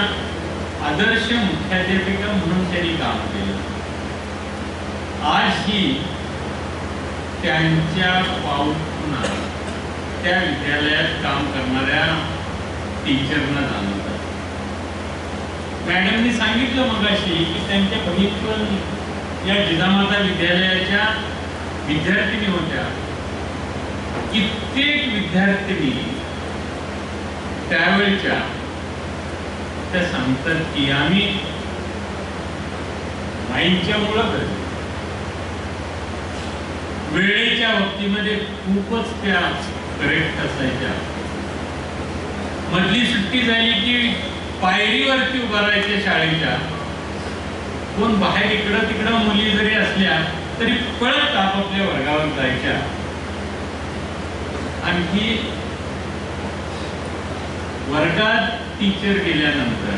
आदर्श मुख्याध्यापिका म्हणून त्यांनी काम केलं. आज ही त्यांच्या पावलांना त्या विद्यालयात काम करणाऱ्या टीचरना जाणवतात. मॅडमनी सांगितलं मगाशी की त्यांच्या बहीण पण या जिजामाता विद्यालयाच्या विद्यार्थिनी होत्या. कित्येक विद्यार्थिनी त्यावेळच्या त्या सांगतात की आम्ही आईच्या मुळे वेळेच्या बाबतीमध्ये खूपच त्या करेक्ट असायच्या. मधली सुट्टी झाली की पायरीवरती उभा राहायच्या शाळेच्या, कोण बाहेर इकडं तिकडं मुली जरी असल्या तरी पळत आपापल्या वर्गावर जायच्या. आणखी वर्गात टीचर गेल्यानंतर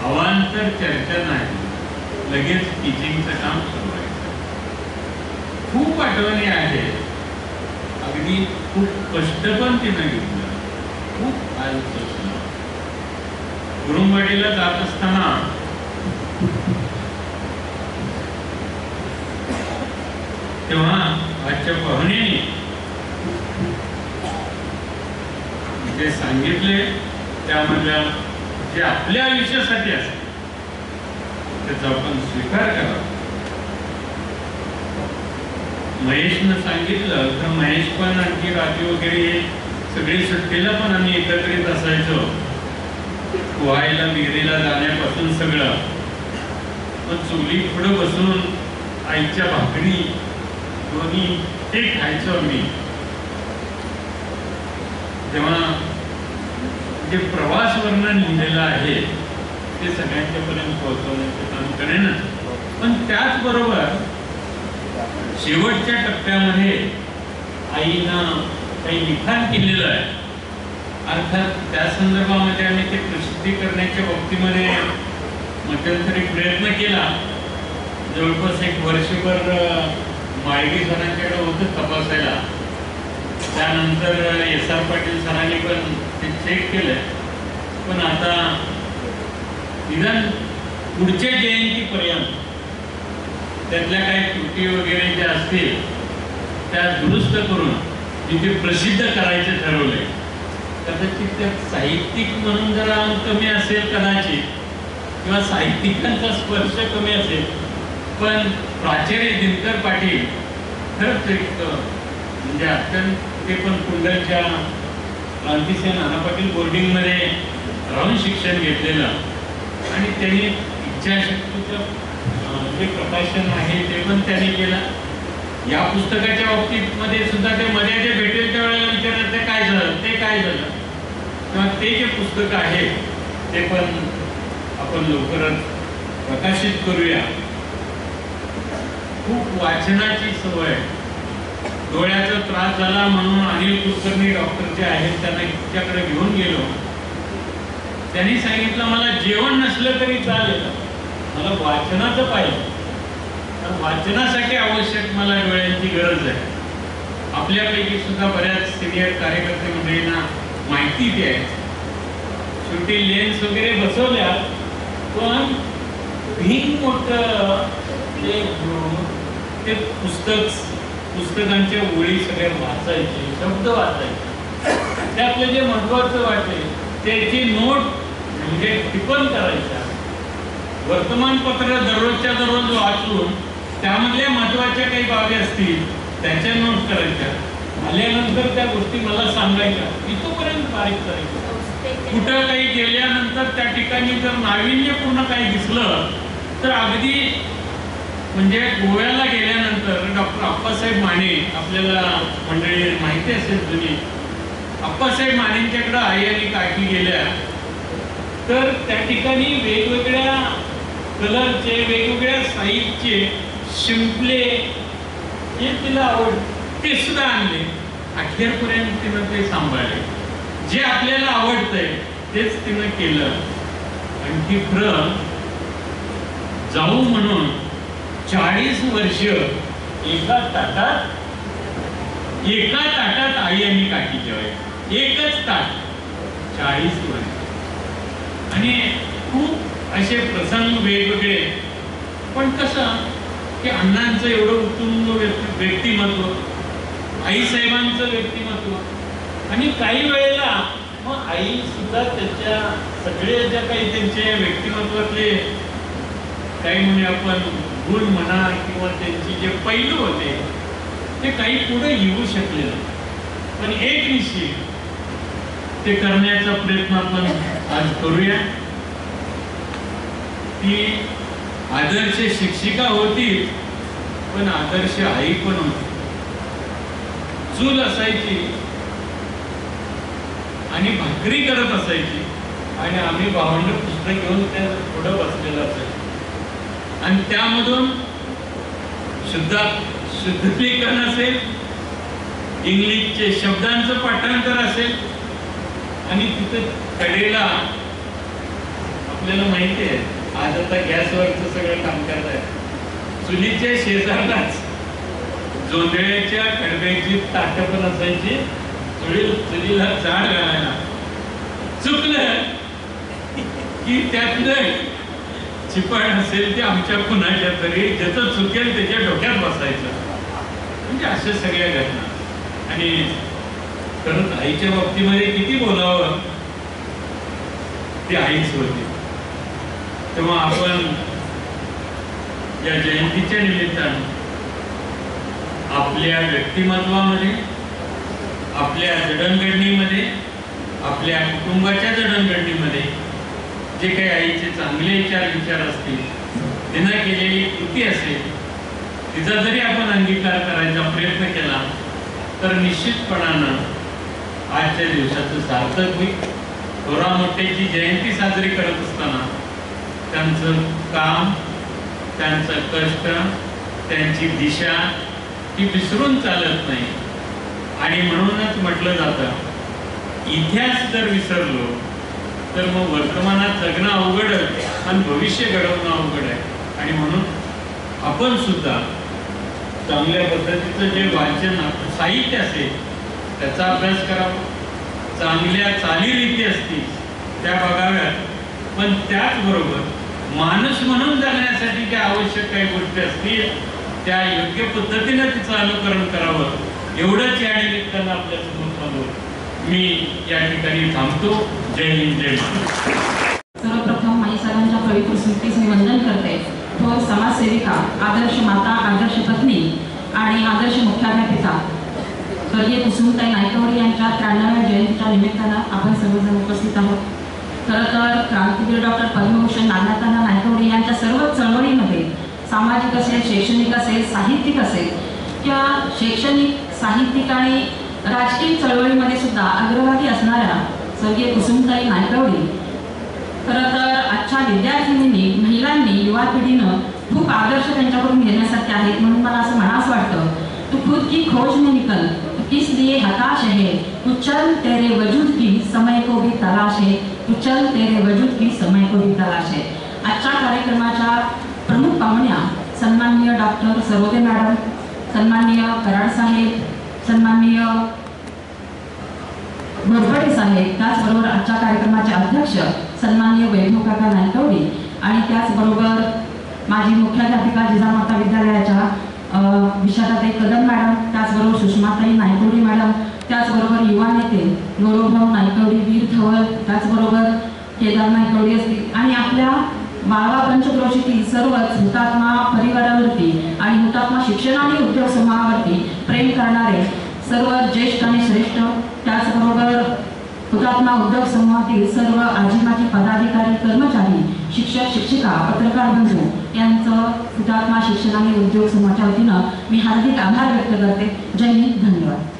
अवांतर चर्चा नाही, लगेच टीचिंगचं काम सुरू व्हायचं. खूप आठवणी आहेत. अगदी खूप कष्ट पण तिनं घेतलं, खूप आज सोसलं. कुरुंबवाडीला जात असताना तेव्हा आजच्या पाहुण्याने जे सांगितले त्यामधल्या जे आपल्या आयुष्यासाठी असते त्याचा आपण स्वीकार करावा. महेशनं सांगितलं तर महेश पण आणखी राजू वगैरे सगळी सुट्टीला पण आम्ही एकत्रित असायचो, पोहायला विहिरीला जाण्यापासून सगळं. पण चुली पुढं बसून आईच्या भाकरी दोन्ही ते खायचो आम्ही. जेव्हा जे प्रवास वर्णन लिहिलेलं आहे ते सगळ्यांच्या पर्यंत पोहोचवण्याचं काम करेनच. पण त्याचबरोबर शेवटच्या टप्प्यामध्ये आईनं काही लिखाण केलेलं आहे. अर्थात त्या संदर्भामध्ये आम्ही ते प्रसिद्धी करण्याच्या बाबतीमध्ये मध्यंतरी प्रयत्न केला. जवळपास एक वर्षभर माळगी सरांच्याकडे होतं तपासायला. त्यानंतर SR पाटील सरांनी पण ते चेक केलं. पण आता निदान पुढच्या जयंतीपर्यंत त्यातल्या काही त्रुटी वगैरे ज्या असतील त्या दुरुस्त करून तिथे प्रसिद्ध करायचे ठरवले. कदाचित त्यात साहित्यिक म्हणून जरा कमी असेल कदाचित, किंवा साहित्यिकांचा स्पर्श कमी असेल, पण प्राचार्य दिनकर पाटील खरंच एक म्हणजे अत्यंत, ते पण कुंडलच्या क्रांतिसेन नाना पाटील बोर्डिंगमध्ये राहून शिक्षण घेतलेलं, आणि त्यांनी इच्छाशक्तीचं जे प्रकाशन आहे ते पण त्यांनी केलं. या पुस्तकाच्या बाबतीत मध्ये सुद्धा ते मध्ये जे भेटेल त्यावेळेला विचारलं ते काय झालं, ते काय झालं, किंवा ते जे पुस्तक आहे ते पण आपण लवकरच प्रकाशित करूया. खूप वाचनाची सवय, डोळ्याचा त्रास झाला म्हणून अनिल कुलकर्णी डॉक्टर जे आहेत त्यांना इतक्याकडे घेऊन गेलो. त्यांनी सांगितलं मला जेवण नसलं तरी चालेल, मला वाचनाचं पाहिजे, कारण वाचनासाठी आवश्यक मला डोळ्यांची गरज आहे. आपल्यापैकी सुद्धा बऱ्याच सिनियर कार्यकर्ते मंडळींना माहिती आहे. शेवटी लेन्स वगैरे बसवल्या, पण भीम मोठं ते पुस्तकांच्या ओळी सगळ्या वाचायचे, शब्द वाचायचे, त्यातले जे महत्वाचं वाटले त्याची नोट म्हणजे टिप्पण करायच्या. वर्तमानपत्र दररोजच्या दररोज वाचून त्यामधल्या महत्वाच्या काही बाबी असतील त्याच्या नोट करायच्या. आल्यानंतर त्या गोष्टी मला सांगायच्या, इथपर्यंत बारीक करायच्या. कुठं काही गेल्यानंतर त्या ठिकाणी जर नाविन्यपूर्ण काही दिसलं तर अगदी, म्हणजे गोव्याला गेल्यानंतर डॉक्टर अप्पासाहेब माने, आपल्याला मंडळी माहिती असेल जुनी, अप्पासाहेब मानेंच्याकडे आई आणि काकी गेल्या तर त्या ठिकाणी वेगवेगळ्या कलरचे, वेगवेगळ्या साईजचे शिंपले हे तिला आवड, ते सुद्धा आणले. अखेरपर्यंत तिनं ते सांभाळले. जे आपल्याला आवडतंय तेच तिनं केलं. आणखी खरं जाऊ म्हणून 40 वर्ष एका ताटात आई आणि काकी जेवायची, एकच ताट 40 वर्ष. आणि खूप असे प्रसंग वेगवेगळे. पण कसं की अण्णांचं एवढं उत्तुंग व्यक्तिमत्व, आईसाहेबांचं व्यक्तिमत्व, आणि काही वेळेला मग आई सुद्धा त्याच्या सगळे ज्या काही त्यांचे व्यक्तिमत्वातले काही म्हणजे आपण गुण म्हणा किंवा त्यांचे जे पैलू होते ते काही पुढे येऊ शकले नाही. पण एक निश्चित ते करण्याचा प्रयत्न आपण आज करूया. ती आदर्श शिक्षिका होती, पण आदर्श आई पण होती. चूल असायची आणि भाकरी करत असायची आणि आम्ही भावंड पुस्तक घेऊन त्या पुढं बसलेलं असेल आणि त्यामधून शुद्धीकरण असेल, इंग्लिशचे शब्दांचं पाठांतर असेल आणि तिथे कडेला आपल्याला माहिती आहे आज आता गॅसवरचं सगळं काम करत आहे, चुलीच्या शेजारलाच जोंधळ्याच्या कडब्याची ताटं पण असायची, चुलीला झाड घालायला. चुकलं की त्यातलं चिपळ असेल ते आमच्या कुणाच्या तरी ज्याचं चुकेल त्याच्या डोक्यात बसायचं. म्हणजे अशा सगळ्या घटना. आणि खरंच आईच्या बाबतीमध्ये किती बोलावं, ती आईच होती. तेव्हा आपण या जयंतीच्या निमित्तानं आपल्या व्यक्तिमत्वामध्ये, आपल्या जडणघडणीमध्ये, आपल्या कुटुंबाच्या जडणघडणीमध्ये जे काही आईचे चांगले विचार असतील, तिनं केलेली कृती असेल, तिचा जरी आपण अंगीकार करायचा प्रयत्न केला तर निश्चितपणानं आजच्या दिवसाचं सार्थक होईल. थोरा मोठ्याची जयंती साजरी करत असताना त्यांचं काम, त्यांचं कष्ट, त्यांची दिशा ही विसरून चालत नाही. आणि म्हणूनच म्हटलं जातं इतिहास जर विसरलो तर मग वर्तमानात जगणं अवघड आहे आणि भविष्य घडवणं अवघड आहे. आणि म्हणून आपण सुद्धा चांगल्या पद्धतीचं जे वाचन साहित्य असेल त्याचा अभ्यास करावा, चांगल्या चालीरीती असतील त्या बघाव्यात, पण त्याचबरोबर माणूस म्हणून जगण्यासाठी ज्या आवश्यक काही गोष्टी असतील त्या योग्य पद्धतीने तिचं अनुकरण करावं. एवढंच या निमित्तानं आपल्यासमोर सांगू. मी या ठिकाणी थांबतो. जय हिंद, जय महाराष्ट्र. सर्वप्रथम आई साहेबांच्या पवित्र स्मृतीस मी वंदन करते. थोर समाजसेविका, आदर्श माता, आदर्श पत्नी आणि आदर्श मुख्याध्यापिका स्वर्गीय कुसुमताई नायकवडी यांच्या 93व्या जयंतीच्या निमित्तानं आपण सर्वजण उपस्थित आहोत. खरं तर क्रांतिवीर डॉक्टर पद्मभूषण नागनाथांना नायकवडी यांच्या सर्व चळवळीमध्ये सामाजिक असेल, शैक्षणिक असेल, साहित्यिक असेल किंवा शैक्षणिक, साहित्यिक आणि राजकीय चळवळीमध्ये सुद्धा अग्रभागी असणाऱ्या स्वर्गीय कुसुमताई नायकवडी खरं तर आजच्या विद्यार्थिनींनी, महिलांनी, युवा पिढीनं खूप आदर्श त्यांच्याकडून घेण्यासारखे आहेत. म्हणून मला असं म्हणावंसं वाटतं, तू खुद की खोज में निकल, तू किस लिए हताश है, तू चल तेरे वजूद की समय को भी तलाश है, तू चल तेरे वजूद की समय को भी तलाश है. आजच्या कार्यक्रमाच्या प्रमुख पाहुण्या सन्माननीय डॉक्टर सरोदे मॅडम, सन्माननीय कराड साहेब, सन्माननीय घोरपडे साहेब, त्याचबरोबर आजच्या कार्यक्रमाचे अध्यक्ष सन्माननीय वैभव काका नायकवडी आणि त्याचबरोबर माजी मुख्याध्यापिका जिजामाता विद्यालयाच्या विशाखाताई कदम मॅडम, त्याचबरोबर सुषमाताई नायकवडी मॅडम, त्याचबरोबर युवा नेते गौरवभाऊ नायकवडी, वीर धवल, त्याचबरोबर केदार नायकवडी असतील आणि आपल्या माळवा पंचक्रोशीतील सर्वच हुतात्मा परिवारावरती आणि हुतात्मा शिक्षण आणि उद्योग समूहावरती प्रेम करणारे सर्व ज्येष्ठ आणि श्रेष्ठ, त्याचबरोबर हुतात्मा उद्योग समूहातील सर्व आजी माजी पदाधिकारी, कर्मचारी, शिक्षक, शिक्षिका, पत्रकार बंधू यांचं हुतात्मा शिक्षण आणि उद्योग समूहाच्या वतीनं मी हार्दिक आभार व्यक्त करते. जय हिंद, धन्यवाद.